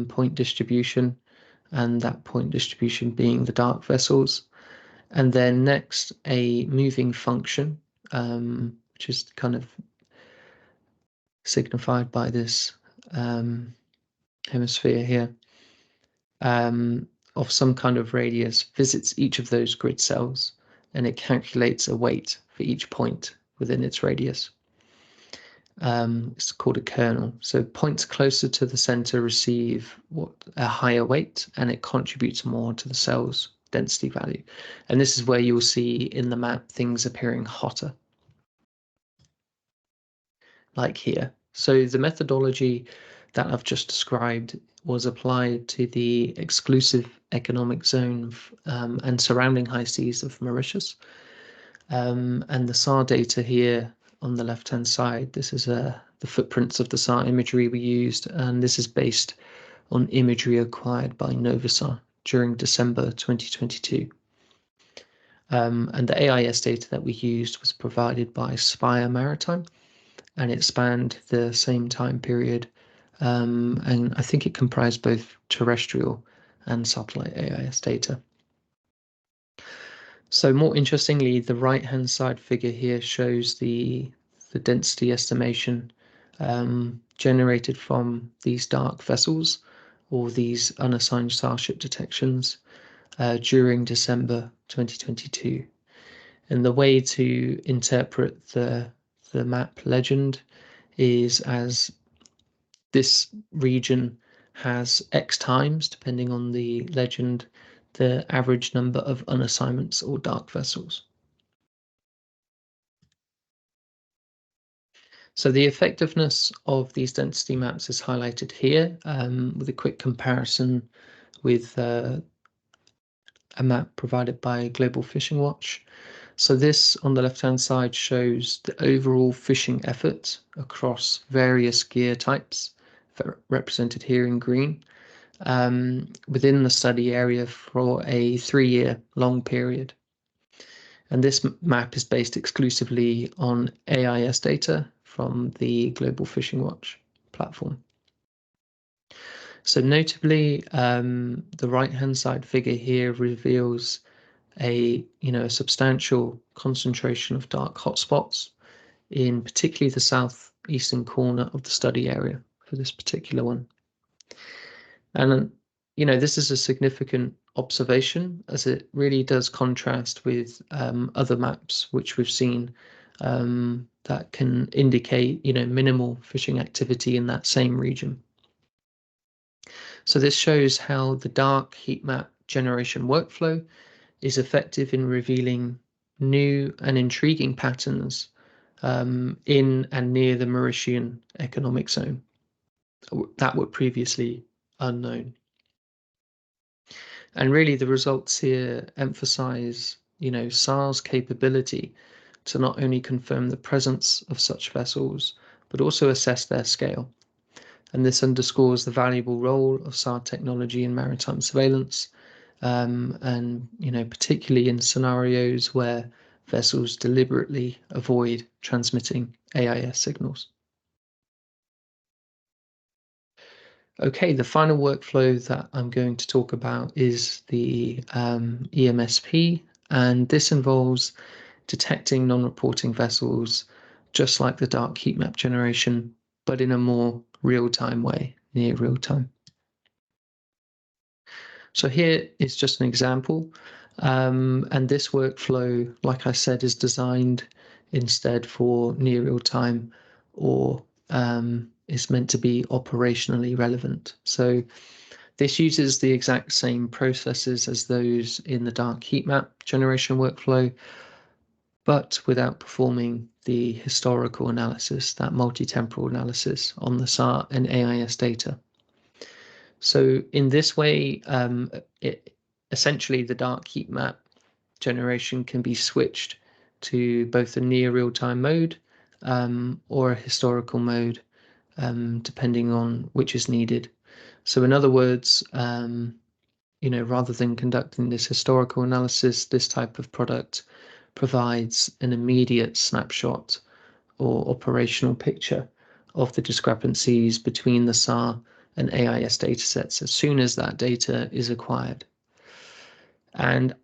point distribution, and that point distribution being the dark vessels. And then next, a moving function, which is kind of signified by this hemisphere here, of some kind of radius, visits each of those grid cells, and it calculates a weight for each point within its radius. It's called a kernel. So points closer to the center receive a higher weight, and it contributes more to the cell's density value. And this is where you'll see in the map things appearing hotter, like here. So the methodology that I've just described was applied to the exclusive economic zone and surrounding high seas of Mauritius. And the SAR data here on the left-hand side, this is the footprints of the SAR imagery we used, and this is based on imagery acquired by Novasar during December 2022. And the AIS data that we used was provided by Spire Maritime, and it spanned the same time period, and I think it comprised both terrestrial and satellite AIS data. So more interestingly, the right-hand side figure here shows the density estimation generated from these dark vessels or these unassigned SAR ship detections during December 2022. And the way to interpret the map legend is as this region has X times, depending on the legend, the average number of unassignments or dark vessels. So the effectiveness of these density maps is highlighted here with a quick comparison with a map provided by Global Fishing Watch. So this on the left-hand side shows the overall fishing effort across various gear types, represented here in green, within the study area for a 3-year long period. And this map is based exclusively on AIS data from the Global Fishing Watch platform. So notably, the right-hand side figure here reveals a substantial concentration of dark hotspots in particularly the southeastern corner of the study area for this particular one. And this is a significant observation, as it really does contrast with other maps which we've seen that can indicate minimal fishing activity in that same region. So this shows how the dark heat map generation workflow is effective in revealing new and intriguing patterns in and near the Mauritian economic zone that were previously unknown. And really the results here emphasize, SAR's capability to not only confirm the presence of such vessels, but also assess their scale. And this underscores the valuable role of SAR technology in maritime surveillance, and particularly in scenarios where vessels deliberately avoid transmitting AIS signals. Okay, the final workflow that I'm going to talk about is the EMSP, and this involves detecting non-reporting vessels, just like the dark heat map generation, but in a more real-time way, near real-time. So here is just an example, and this workflow, like I said, is designed instead for near real-time, or is meant to be operationally relevant. So this uses the exact same processes as those in the dark heat map generation workflow, but without performing the historical analysis, that multi-temporal analysis on the SAR and AIS data. So in this way, essentially the dark heat map generation can be switched to both a near real-time mode or a historical mode, depending on which is needed. So in other words, rather than conducting this historical analysis, this type of product provides an immediate snapshot or operational picture of the discrepancies between the SAR and AIS datasets as soon as that data is acquired. And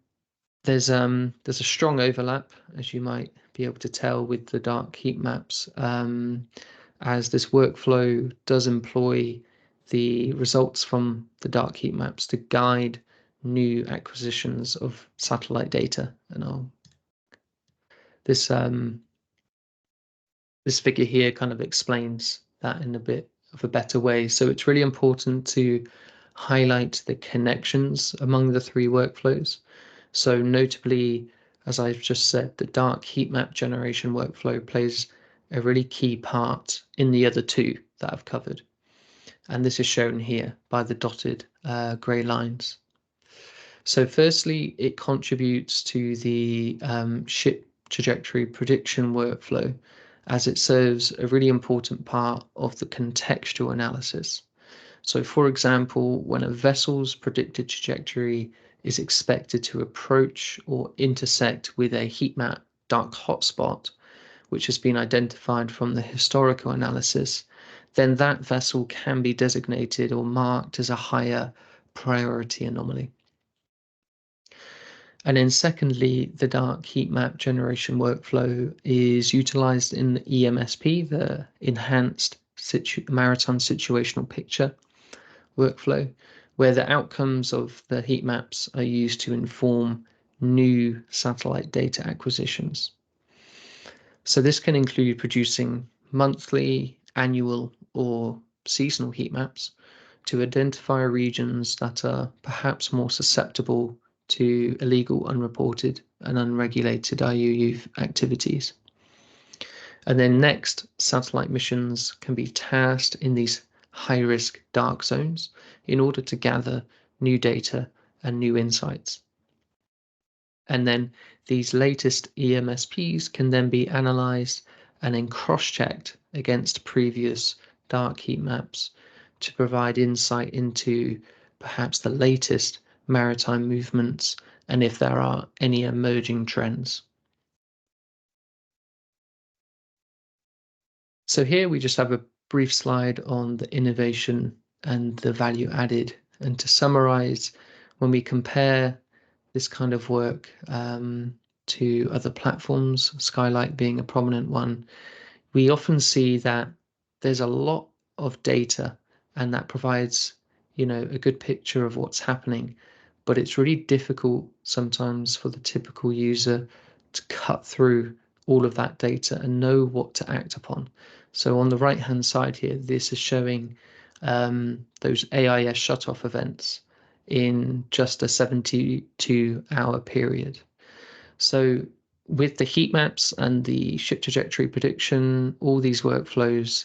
there's a strong overlap, as you might be able to tell, with the dark heat maps, as this workflow does employ the results from the dark heat maps to guide new acquisitions of satellite data. And this figure here kind of explains that in a bit of a better way. So it's really important to highlight the connections among the three workflows. So notably, as I've just said, the dark heat map generation workflow plays a really key part in the other two that I've covered. And this is shown here by the dotted grey lines. So firstly, it contributes to the ship trajectory prediction workflow, as it serves a really important part of the contextual analysis. So for example, when a vessel's predicted trajectory is expected to approach or intersect with a heat map dark hotspot, which has been identified from the historical analysis, then that vessel can be designated or marked as a higher priority anomaly. And then secondly, the dark heat map generation workflow is utilized in the EMSP, the Enhanced Maritime Situational Picture workflow, where the outcomes of the heat maps are used to inform new satellite data acquisitions. So this can include producing monthly, annual, or seasonal heat maps to identify regions that are perhaps more susceptible to illegal, unreported, and unregulated IUU activities. And then next, satellite missions can be tasked in these high-risk dark zones in order to gather new data and new insights. And then these latest EMSPs can then be analysed and then cross-checked against previous dark heat maps to provide insight into perhaps the latest maritime movements and if there are any emerging trends. So here we just have a brief slide on the innovation and the value added. And to summarize, when we compare this kind of work to other platforms, Skylight being a prominent one, we often see that there's a lot of data and that provides, a good picture of what's happening, but it's really difficult sometimes for the typical user to cut through all of that data and know what to act upon. So on the right hand side here, this is showing those AIS shutoff events in just a 72-hour period. So with the heat maps and the ship trajectory prediction, all these workflows,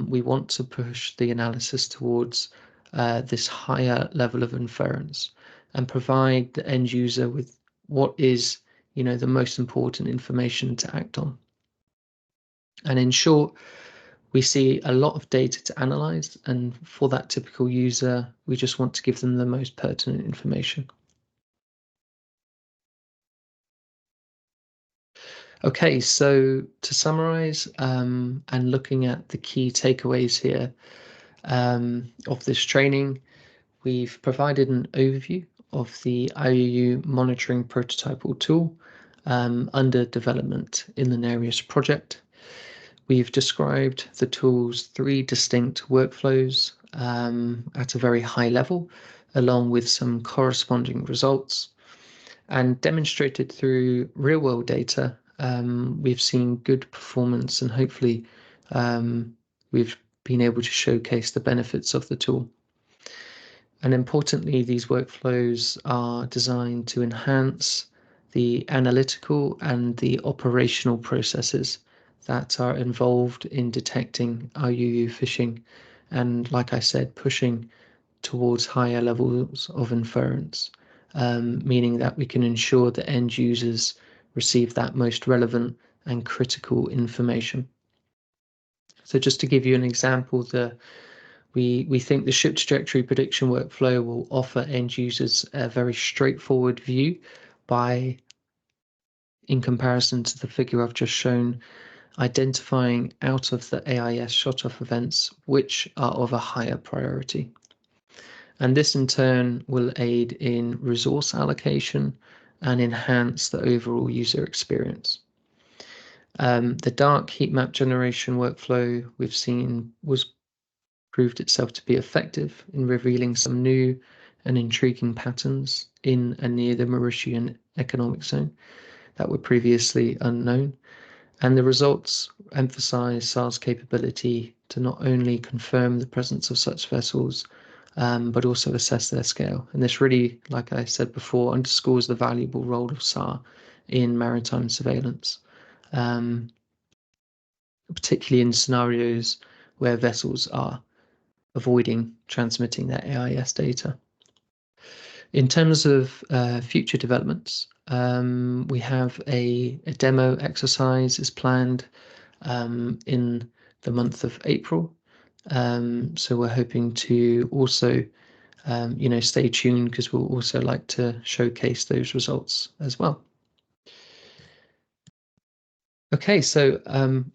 we want to push the analysis towards this higher level of inference and provide the end user with what is, the most important information to act on. And in short, we see a lot of data to analyze, and for that typical user, we just want to give them the most pertinent information. Okay, so to summarize, and looking at the key takeaways here of this training, we've provided an overview of the IUU monitoring prototypal tool under development in the NEREUS project. We've described the tool's 3 distinct workflows at a very high level, along with some corresponding results, and demonstrated through real-world data. We've seen good performance, and hopefully we've been able to showcase the benefits of the tool. And importantly, these workflows are designed to enhance the analytical and the operational processes that are involved in detecting IUU fishing, and like I said, pushing towards higher levels of inference, meaning that we can ensure that end users receive that most relevant and critical information. So just to give you an example, we think the ship trajectory prediction workflow will offer end users a very straightforward view by, in comparison to the figure I've just shown, identifying out of the AIS shutoff events which are of a higher priority. And this in turn will aid in resource allocation and enhance the overall user experience. The dark heat map generation workflow we've seen proved itself to be effective in revealing some new and intriguing patterns in and near the Mauritian economic zone that were previously unknown. And the results emphasize SAR's capability to not only confirm the presence of such vessels, but also assess their scale. And this really, like I said before, underscores the valuable role of SAR in maritime surveillance, particularly in scenarios where vessels are avoiding transmitting their AIS data. In terms of future developments, we have a demo exercise is planned in the month of April. So we're hoping to also, stay tuned, because we'll also like to showcase those results as well. Okay, so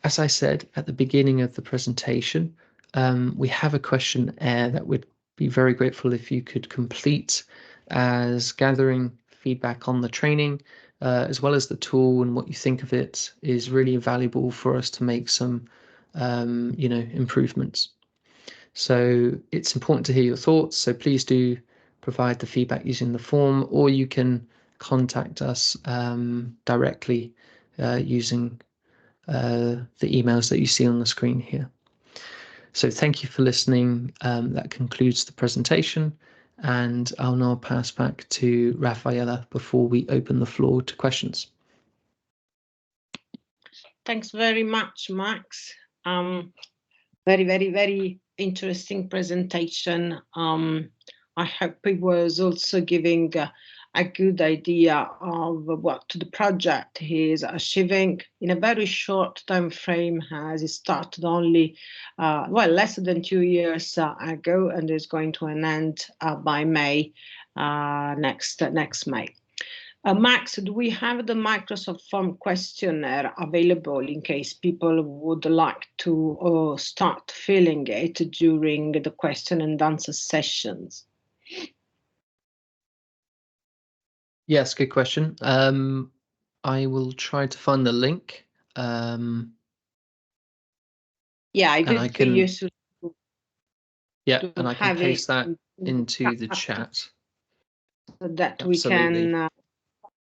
as I said at the beginning of the presentation, we have a questionnaire that would be very grateful if you could complete, as gathering feedback on the training, as well as the tool and what you think of it, is really valuable for us to make some, improvements. So it's important to hear your thoughts. So please do provide the feedback using the form, or you can contact us directly using the emails that you see on the screen here. So thank you for listening. That concludes the presentation, and I'll now pass back to Rafaela before we open the floor to questions. Thanks very much, Max. Very interesting presentation. I hope it was also giving a good idea of what the project is achieving in a very short time frame, as it started only less than 2 years ago, and is going to an end by May next May. Max, do we have the Microsoft Form questionnaire available in case people would like to start filling it during the question and answer sessions? Yes, good question. I will try to find the link. Yeah, I can use it. Yeah, and I can paste that into the chat. So that Absolutely. We can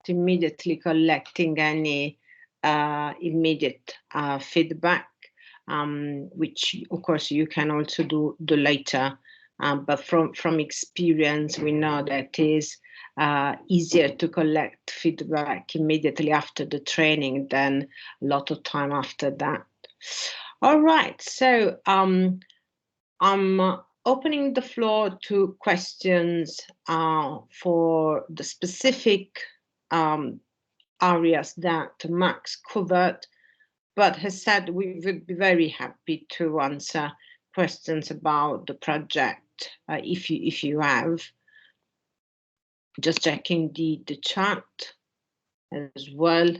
immediately collecting any immediate feedback, which of course you can also do later. But from experience, we know that it is easier to collect feedback immediately after the training than a lot of time after that. All right, so I'm opening the floor to questions for the specific areas that Max covered, but has said we would be very happy to answer questions about the project if you have. Just checking the chat as well.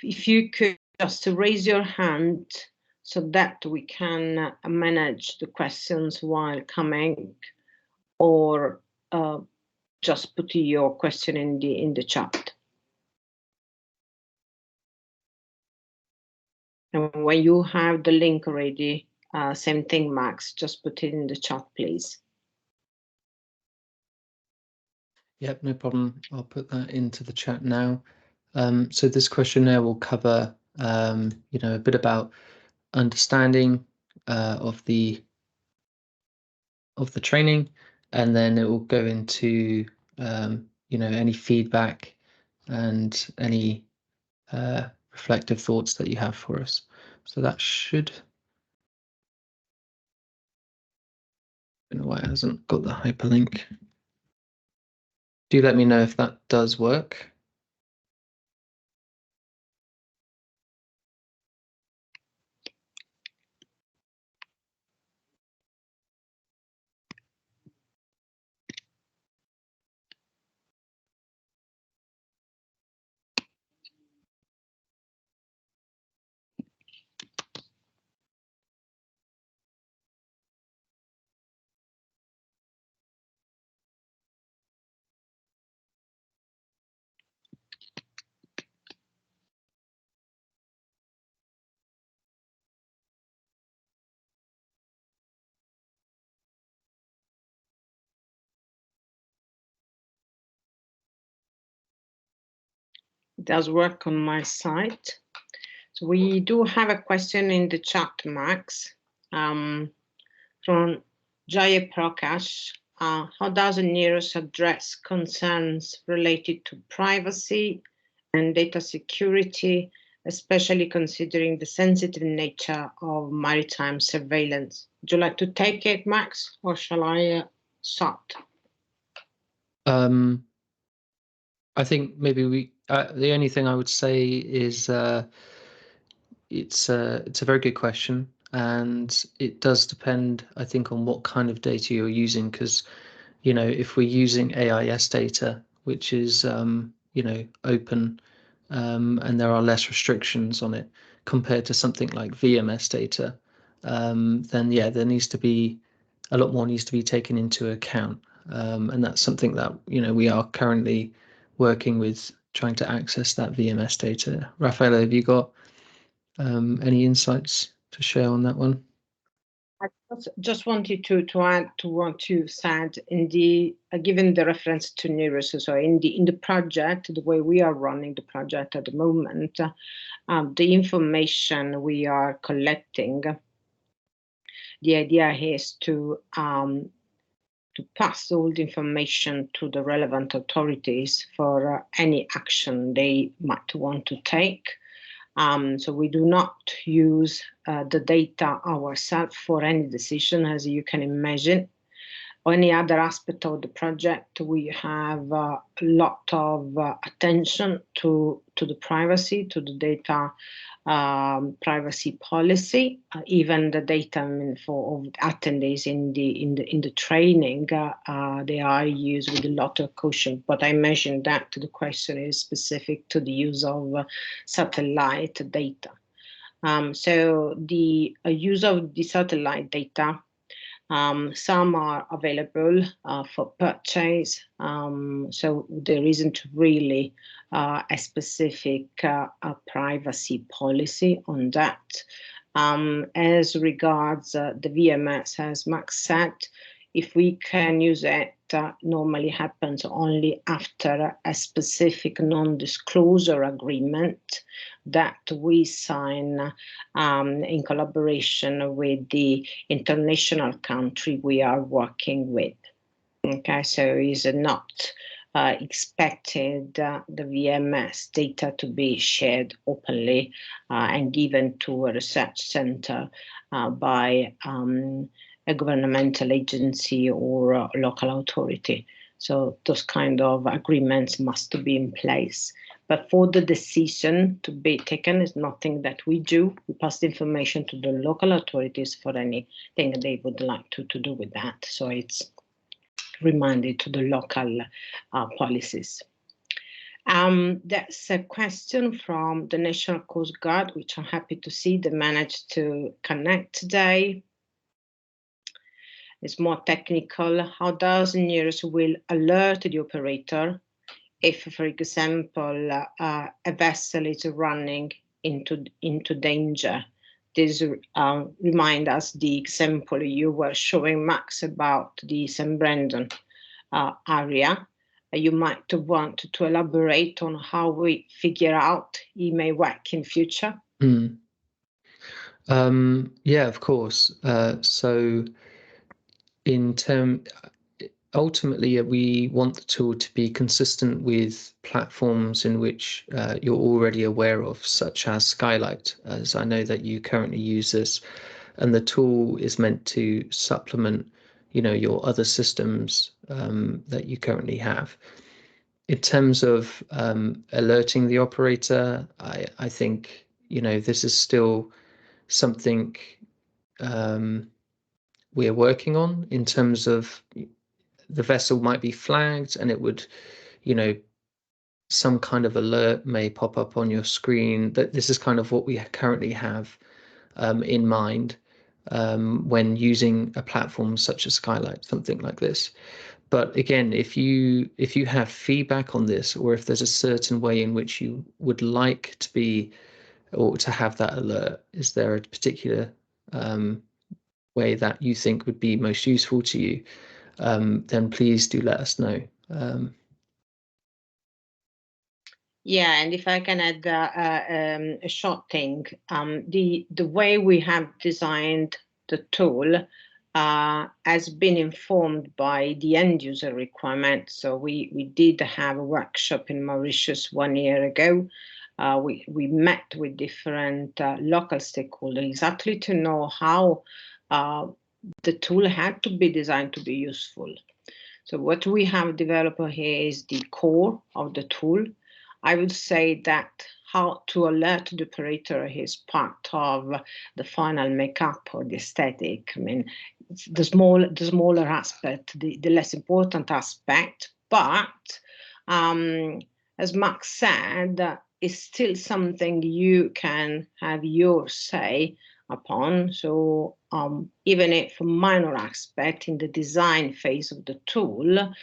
If you could just raise your hand so that we can manage the questions while coming, or just put your question in the chat. And when you have the link ready, same thing, Max, just put it in the chat, please. Yep, no problem. I'll put that into the chat now. So this questionnaire will cover, a bit about understanding of the training, and then it will go into, any feedback and any reflective thoughts that you have for us. So that should. I don't know why it hasn't got the hyperlink. Do let me know if that does work. It does work on my side. So we do have a question in the chat, Max, from Jaya Prakash. How does NEREUS address concerns related to privacy and data security, especially considering the sensitive nature of maritime surveillance? Would you like to take it, Max, or shall I start? I think maybe we. The only thing I would say is it's a very good question, and it does depend, I think, on what kind of data you're using. Because, if we're using AIS data, which is open, and there are less restrictions on it compared to something like VMS data, then yeah, there needs to be a lot more needs to be taken into account, and that's something that we are currently working with, trying to access that VMS data. Rafaela, have you got any insights to share on that one? Just wanted to add to what you said in the given the reference to NEREUS. So in the project, the way we are running the project at the moment, the information we are collecting, the idea is to pass all the information to the relevant authorities for any action they might want to take. So we do not use the data ourselves for any decision, as you can imagine. Or any other aspect of the project, we have a lot of attention to the privacy, to the data privacy policy, even the data for attendees in the training, they are used with a lot of caution. But I mentioned that the question is specific to the use of satellite data. So the use of the satellite data, some are available for purchase, so there isn't really a specific privacy policy on that. As regards the VMS, as Max said, if we can use it, normally happens only after a specific non-disclosure agreement that we sign in collaboration with the international country we are working with. Okay, so it's not expected the VMS data to be shared openly and given to a research center by a governmental agency or a local authority. So those kind of agreements must be in place. But for the decision to be taken is nothing that we do. We pass the information to the local authorities for anything they would like to do with that. So it's reminded to the local policies. That's a question from the National Coast Guard, which I'm happy to see they managed to connect today. It's more technical. How does NEREUS will alert the operator if, for example, a vessel is running into danger? This remind us the example you were showing, Max, about the St. Brendan area. You might want to elaborate on how we figure out it may work in future. Yeah, of course. So ultimately, we want the tool to be consistent with platforms in which you're already aware of, such as Skylight, as I know that you currently use this, and the tool is meant to supplement, your other systems that you currently have. In terms of alerting the operator, I think, this is still something we are working on in terms of the vessel might be flagged and it would, some kind of alert may pop up on your screen. That this is kind of what we currently have in mind when using a platform such as Skylight, something like this. But again, if you have feedback on this, or if there's a certain way in which you would like to be or to have that alert, is there a particular way that you think would be most useful to you, then please do let us know. Yeah, and if I can add a short thing, the way we have designed the tool has been informed by the end user requirement. So we did have a workshop in Mauritius 1 year ago. We met with different local stakeholders exactly to know how the tool had to be designed to be useful. So what we have developed here is the core of the tool. I would say that how to alert the operator is part of the final makeup or the aesthetic. I mean, the smaller aspect, the less important aspect, but as Max said, it's still something you can have your say upon. So even if a minor aspect in the design phase of the tool,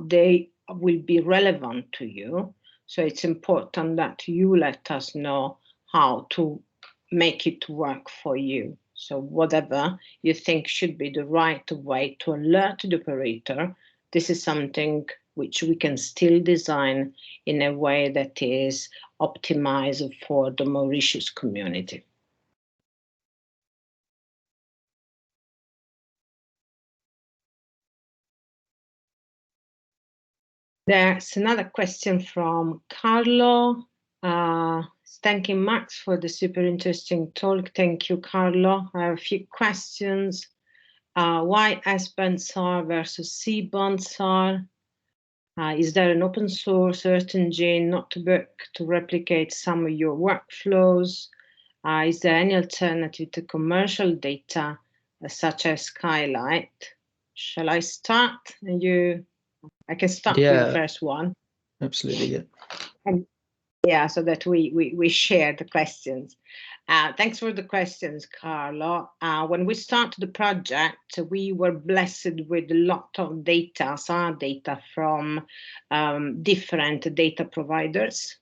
they will be relevant to you. So it's important that you let us know how to make it work for you. So whatever you think should be the right way to alert the operator, this is something which we can still design in a way that is optimized for the Mauritius community. There's another question from Carlo. Thanking Max for the super interesting talk. Thank you, Carlo. I have a few questions. Why S-band SAR versus C-band SAR? Is there an open source search engine notebook to replicate some of your workflows? Is there any alternative to commercial data such as Skylight? Shall I start? I can start with the first one. Absolutely, yeah. And yeah, so that we share the questions. Thanks for the questions, Carlo. When we started the project, we were blessed with a lot of data, SAR data from different data providers.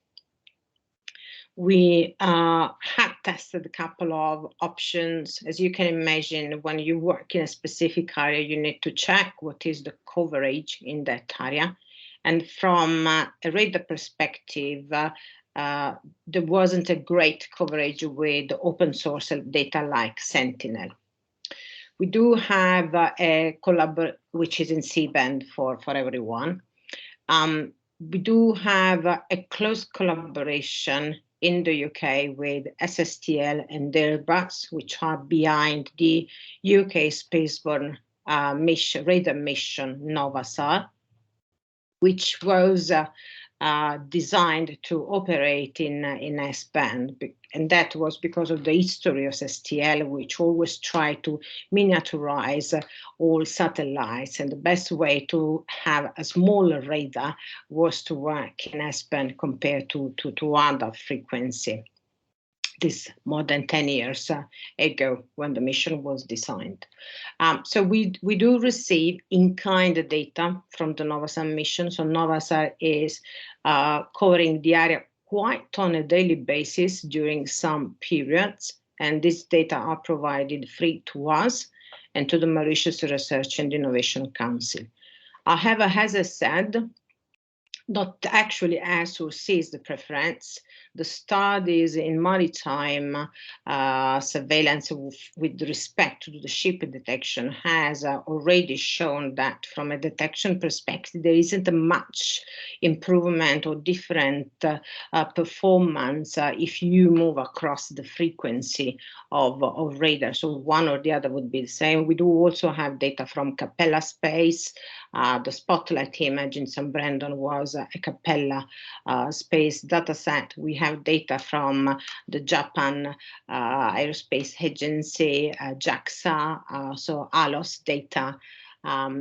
We had tested a couple of options. As you can imagine, when you work in a specific area, you need to check what is the coverage in that area. And from a radar perspective, there wasn't a great coverage with open source data like Sentinel. We do have a collaboration, which is in C-band for everyone. We do have a close collaboration in the UK with SSTL and Airbus, which are behind the UK spaceborne radar mission NOVASAR, which was designed to operate in S-band. And that was because of the history of SSTL, which always try to miniaturize all satellites. And the best way to have a smaller radar was to work in S-band compared to other frequency. This more than 10 years ago when the mission was designed. So we do receive in-kind data from the NOVASAR mission. So NOVASAR is covering the area quite on a daily basis during some periods. And these data are provided free to us and to the Mauritius Research and Innovation Council. However, as I said, not actually as or sees the preference. The studies in maritime surveillance with respect to the ship detection has already shown that from a detection perspective, there isn't much improvement or different performance if you move across the frequency of radar. So one or the other would be the same. We do also have data from Capella Space. The spotlight image in St. Brendan was a Capella space dataset. We have data from the Japan Aerospace Agency, JAXA, so ALOS data.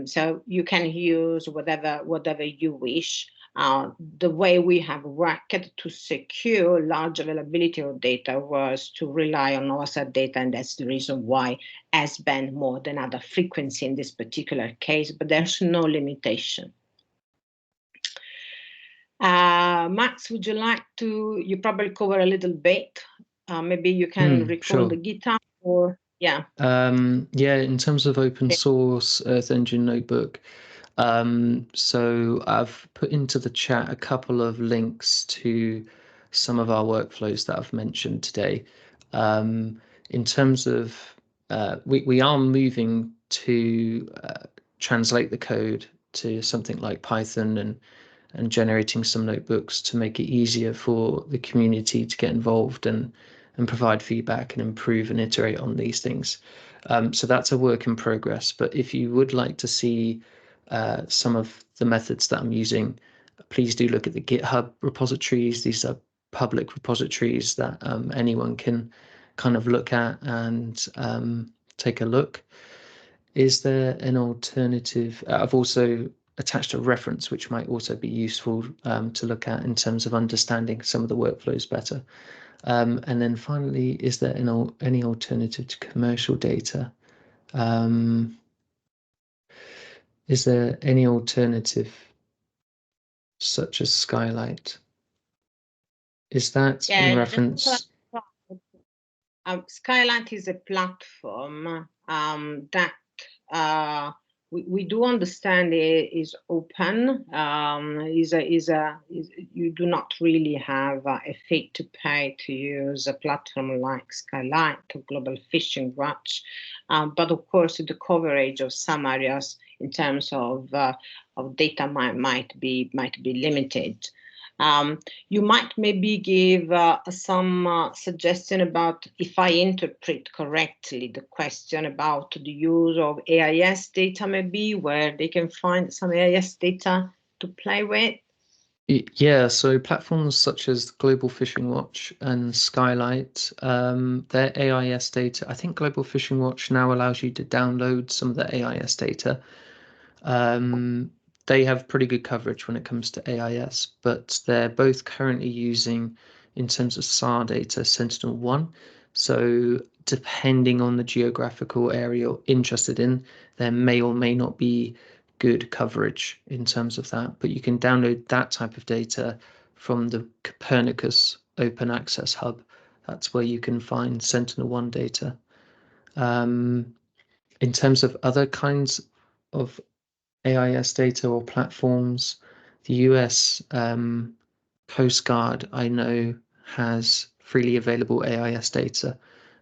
So you can use whatever you wish. The way we have worked to secure large availability of data was to rely on NOVASAR data, and that's the reason why S-band more than other frequency in this particular case, but there's no limitation. Max, would you like to, you probably cover a little bit, maybe you can recall the GitHub or, yeah. Yeah, in terms of open source Earth Engine Notebook, so I've put into the chat a couple of links to some of our workflows that I've mentioned today. In terms of, we are moving to translate the code to something like Python and generating some notebooks to make it easier for the community to get involved and provide feedback and improve and iterate on these things. So that's a work in progress. But if you would like to see some of the methods that I'm using, please do look at the GitHub repositories. These are public repositories that anyone can kind of look at and take a look. Is there an alternative? I've also attached a reference which might also be useful to look at in terms of understanding some of the workflows better. And then finally, is there any alternative to commercial data? Is there any alternative such as Skylight? Is that in reference? Skylight is a platform that we do understand is open. You do not really have a fee to pay to use a platform like Skylight or Global Fishing Watch, but of course the coverage of some areas in terms of data might be limited. You might maybe give some suggestion about, if I interpret correctly, the question about the use of AIS data, maybe where they can find some AIS data to play with. Yeah, so platforms such as Global Fishing Watch and Skylight, their AIS data, I think Global Fishing Watch now allows you to download some of the AIS data. They have pretty good coverage when it comes to AIS, but they're both currently using, in terms of SAR data, Sentinel-1. So depending on the geographical area you're interested in, there may or may not be good coverage in terms of that. But you can download that type of data from the Copernicus Open Access Hub. That's where you can find Sentinel-1 data. In terms of other kinds of AIS data or platforms, the US Coast Guard, I know, has freely available AIS data.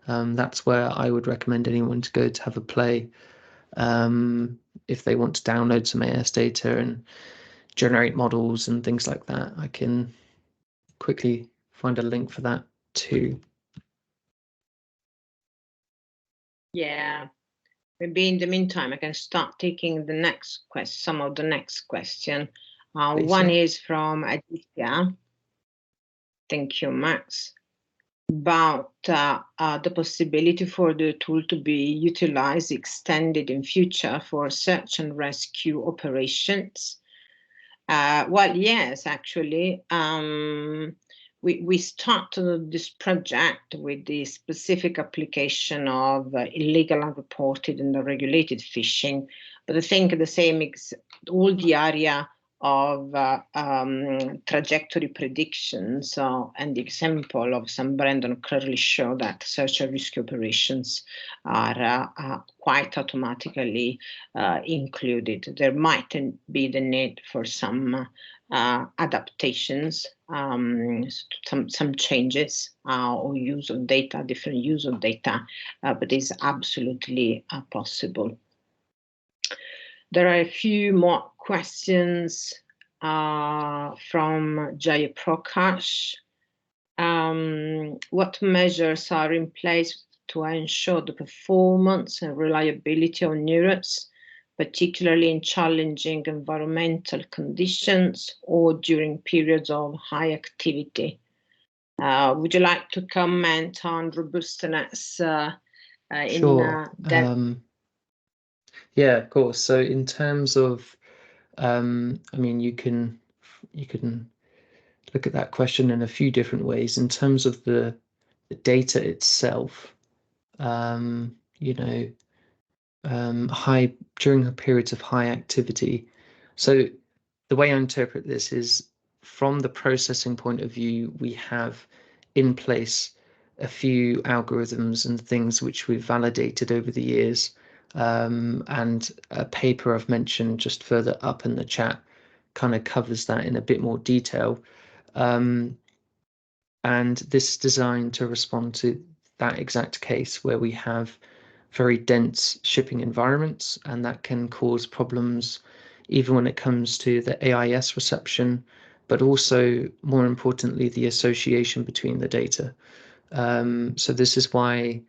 That's where I would recommend anyone to go to have a play if they want to download some AIS data and generate models and things like that. I can quickly find a link for that too. Yeah. Maybe in the meantime, I can start taking the next question, some of the next question. One is from Aditya. Thank you, Max. About the possibility for the tool to be utilized, extended in future for search and rescue operations. Well, yes, actually. We started this project with the specific application of illegal, unreported, and unregulated fishing. But I think the same is all the area of trajectory predictions and the example of St. Brendan clearly show that search and rescue operations are quite automatically included. There might be the need for some adaptations, some changes or use of data, different use of data, but it's absolutely possible. There are a few more questions from Jaya Prakash. What measures are in place to ensure the performance and reliability of NEREUS, particularly in challenging environmental conditions or during periods of high activity? Would you like to comment on robustness Sure. Yeah, of course. So in terms of, I mean, you can look at that question in a few different ways. In terms of the data itself, you know, during periods of high activity. So the way I interpret this is, from the processing point of view, we have in place a few algorithms and things which we've validated over the years. And a paper I've mentioned just further up in the chat kind of covers that in a bit more detail. And this is designed to respond to that exact case where we have very dense shipping environments, and that can cause problems even when it comes to the AIS reception, but also, more importantly, the association between the data. So this is why,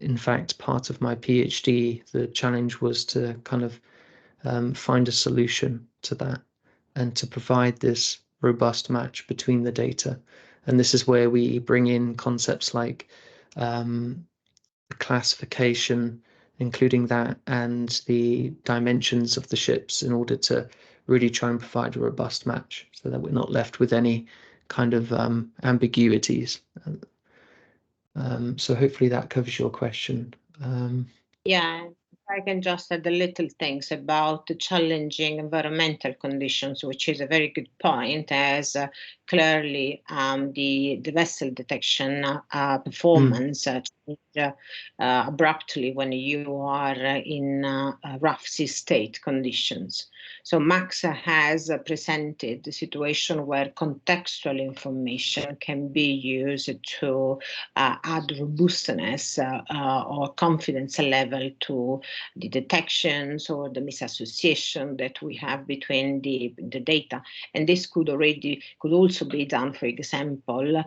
in fact, part of my PhD, the challenge was to kind of find a solution to that and to provide this robust match between the data. And this is where we bring in concepts like classification, including that, and the dimensions of the ships in order to really try and provide a robust match so that we're not left with any kind of ambiguities. So hopefully that covers your question. Yeah, I can just add a little things about the challenging environmental conditions, which is a very good point, as clearly the vessel detection performance change abruptly when you are in rough sea state conditions. So Max has presented the situation where contextual information can be used to add robustness or confidence level to the detections or the misassociation that we have between the data. And this could also be done, for example,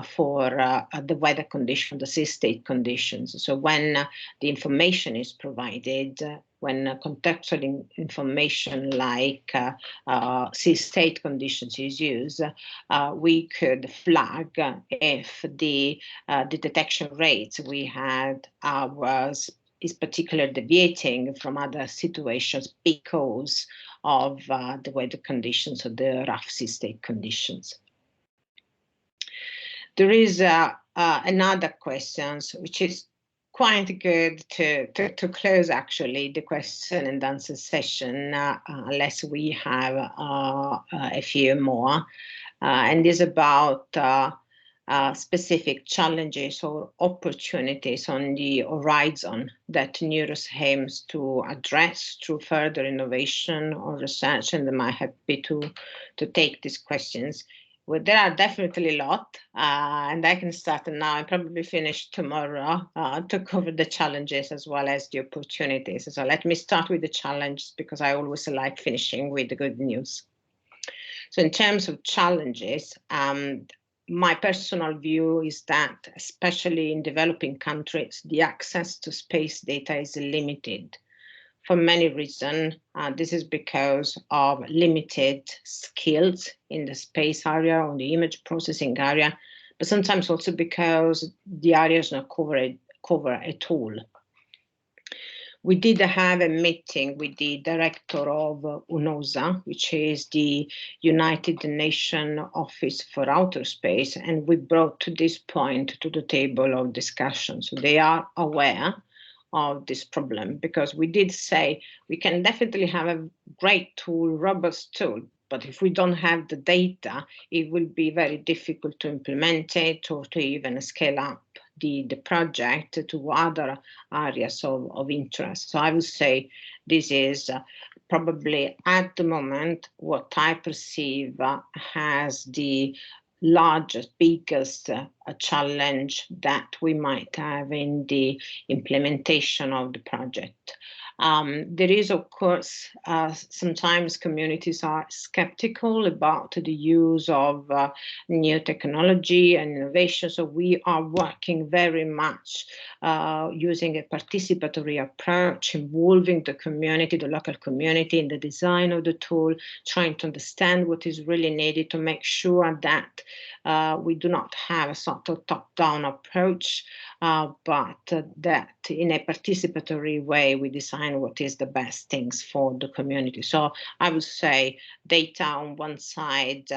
for the weather condition, the sea state conditions. So when the information is provided, when contextual information like sea state conditions is used, we could flag if the detection rates we had is particularly deviating from other situations because of the weather conditions or the rough sea state conditions. There is another question, which is quite good to close actually the question and answer session, unless we have a few more, and is about specific challenges or opportunities on the horizon that NEREUS aims to address through further innovation or research, and I'm happy to take these questions. Well, there are definitely a lot, and I can start now and probably finish tomorrow to cover the challenges as well as the opportunities. So let me start with the challenges, because I always like finishing with the good news. So in terms of challenges, my personal view is that, especially in developing countries, the access to space data is limited. For many reasons, this is because of limited skills in the space area or the image processing area, but sometimes also because the area is not covered at all. We did have a meeting with the director of UNOSA, which is the United Nations Office for Outer Space, and we brought to this point to the table of discussion. So they are aware of this problem, because we did say we can definitely have a great tool, robust tool, but if we don't have the data, it will be very difficult to implement it or to even scale up the project to other areas of interest. So I would say this is probably at the moment what I perceive as the largest, biggest challenge that we might have in the implementation of the project. There is, of course, sometimes communities are skeptical about the use of new technology and innovation. So we are working very much using a participatory approach, involving the community, the local community in the design of the tool, trying to understand what is really needed to make sure that we do not have a sort of top-down approach, but that in a participatory way we design what is the best things for the community. So I would say data on one side,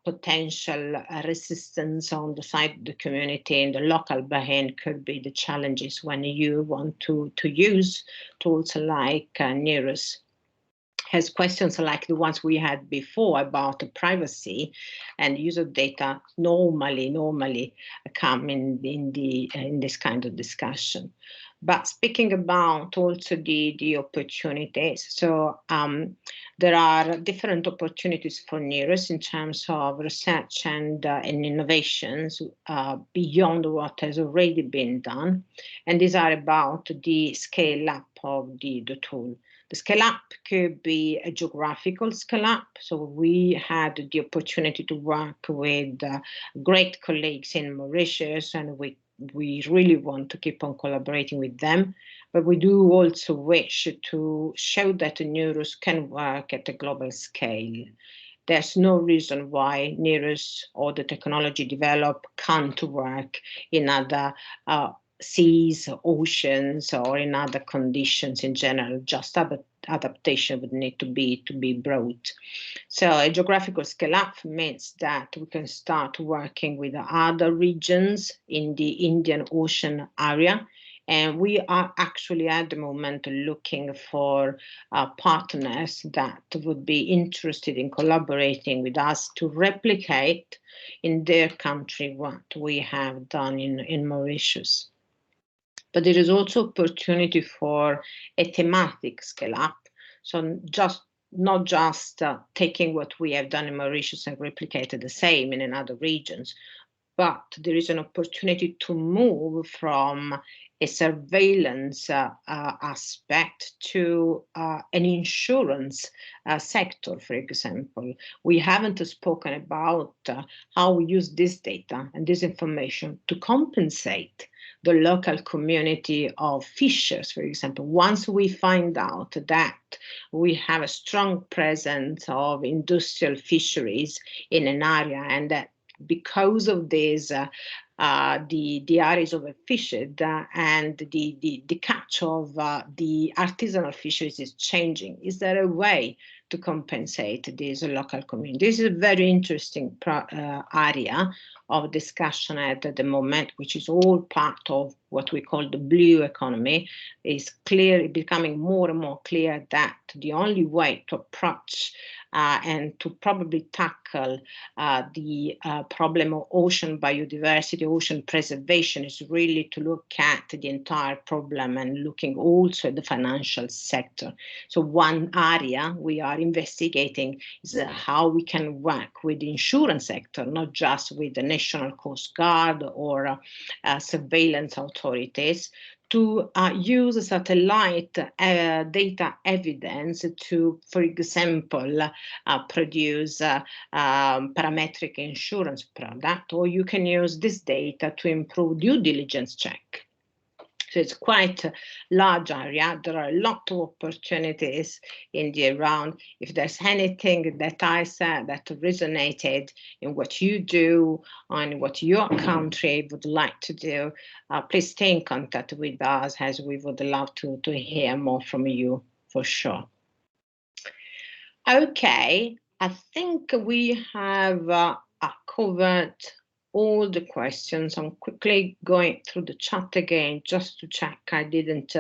potential resistance on the side of the community, and the local buy-in could be the challenges when you want to use tools like NEREUS. Has questions like the ones we had before about the privacy and use of data normally come in this kind of discussion. But speaking about also the opportunities, so there are different opportunities for NEREUS in terms of research and innovations beyond what has already been done, and these are about the scale up of the tool. The scale up could be a geographical scale up. So we had the opportunity to work with great colleagues in Mauritius, and we really want to keep on collaborating with them. But we do also wish to show that NEREUS can work at a global scale. There's no reason why NEREUS or the technology developed can't work in other seas, oceans, or in other conditions in general. Just adaptation would need to be brought. So a geographical scale-up means that we can start working with other regions in the Indian Ocean area And we are actually at the moment looking for partners that would be interested in collaborating with us to replicate in their country what we have done in Mauritius. But there is also opportunity for a thematic scale up. So not just taking what we have done in Mauritius and replicated the same in other regions, but there is an opportunity to move from a surveillance aspect to an insurance sector, for example. We haven't spoken about how we use this data and this information to compensate the local community of fishers, for example. Once we find out that we have a strong presence of industrial fisheries in an area, and that because of this, the areas overfished and the catch of the artisanal fisheries is changing. Is there a way to compensate these local communities? This is a very interesting area of discussion at the moment, which is all part of what we call the blue economy. It's clear, becoming more and more clear that the only way to approach and to probably tackle the problem of ocean biodiversity, ocean preservation, is really to look at the entire problem and looking also at the financial sector. So one area we are investigating is how we can work with the insurance sector, not just with the National Coast Guard or surveillance authorities, to use satellite data evidence to, for example, produce parametric insurance product, or you can use this data to improve due diligence check. So it's quite a large area. There are a lot of opportunities in the around. If there's anything that I said that resonated in what you do and what your country would like to do, please stay in contact with us, as we would love to hear more from you for sure. Okay, I think we have covered all the questions. I'm quickly going through the chat again just to check I didn't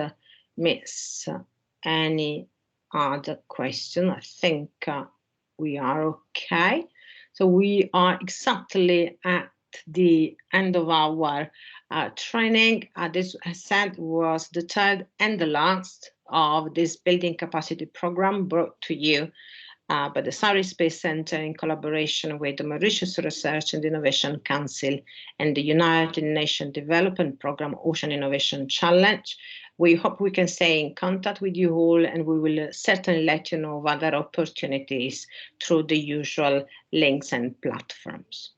miss any other question. I think we are okay. So we are exactly at the end of our training. This, as said, was the third and the last of this building capacity program brought to you by the Surrey Space Centre in collaboration with the Mauritius Research and Innovation Council and the United Nations Development Programme Ocean Innovation Challenge. We hope we can stay in contact with you all, and we will certainly let you know of other opportunities through the usual links and platforms.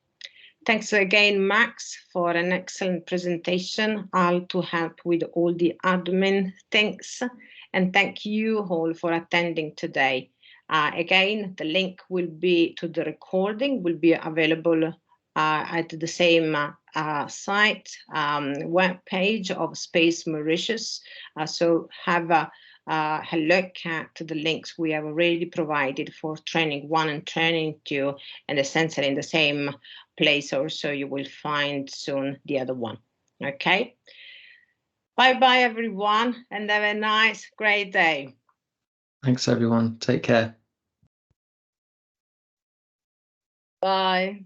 Thanks again, Max, for an excellent presentation, all to help with all the admin things. And thank you all for attending today. Again, the link will be to the recording, will be available at the same site, web page of Space Mauritius. So have a look at the links we have already provided for training 1 and training 2, and essentially in the same place also you will find soon the other one. Okay. Bye-bye, everyone, and have a nice, great day. Thanks, everyone. Take care. Bye.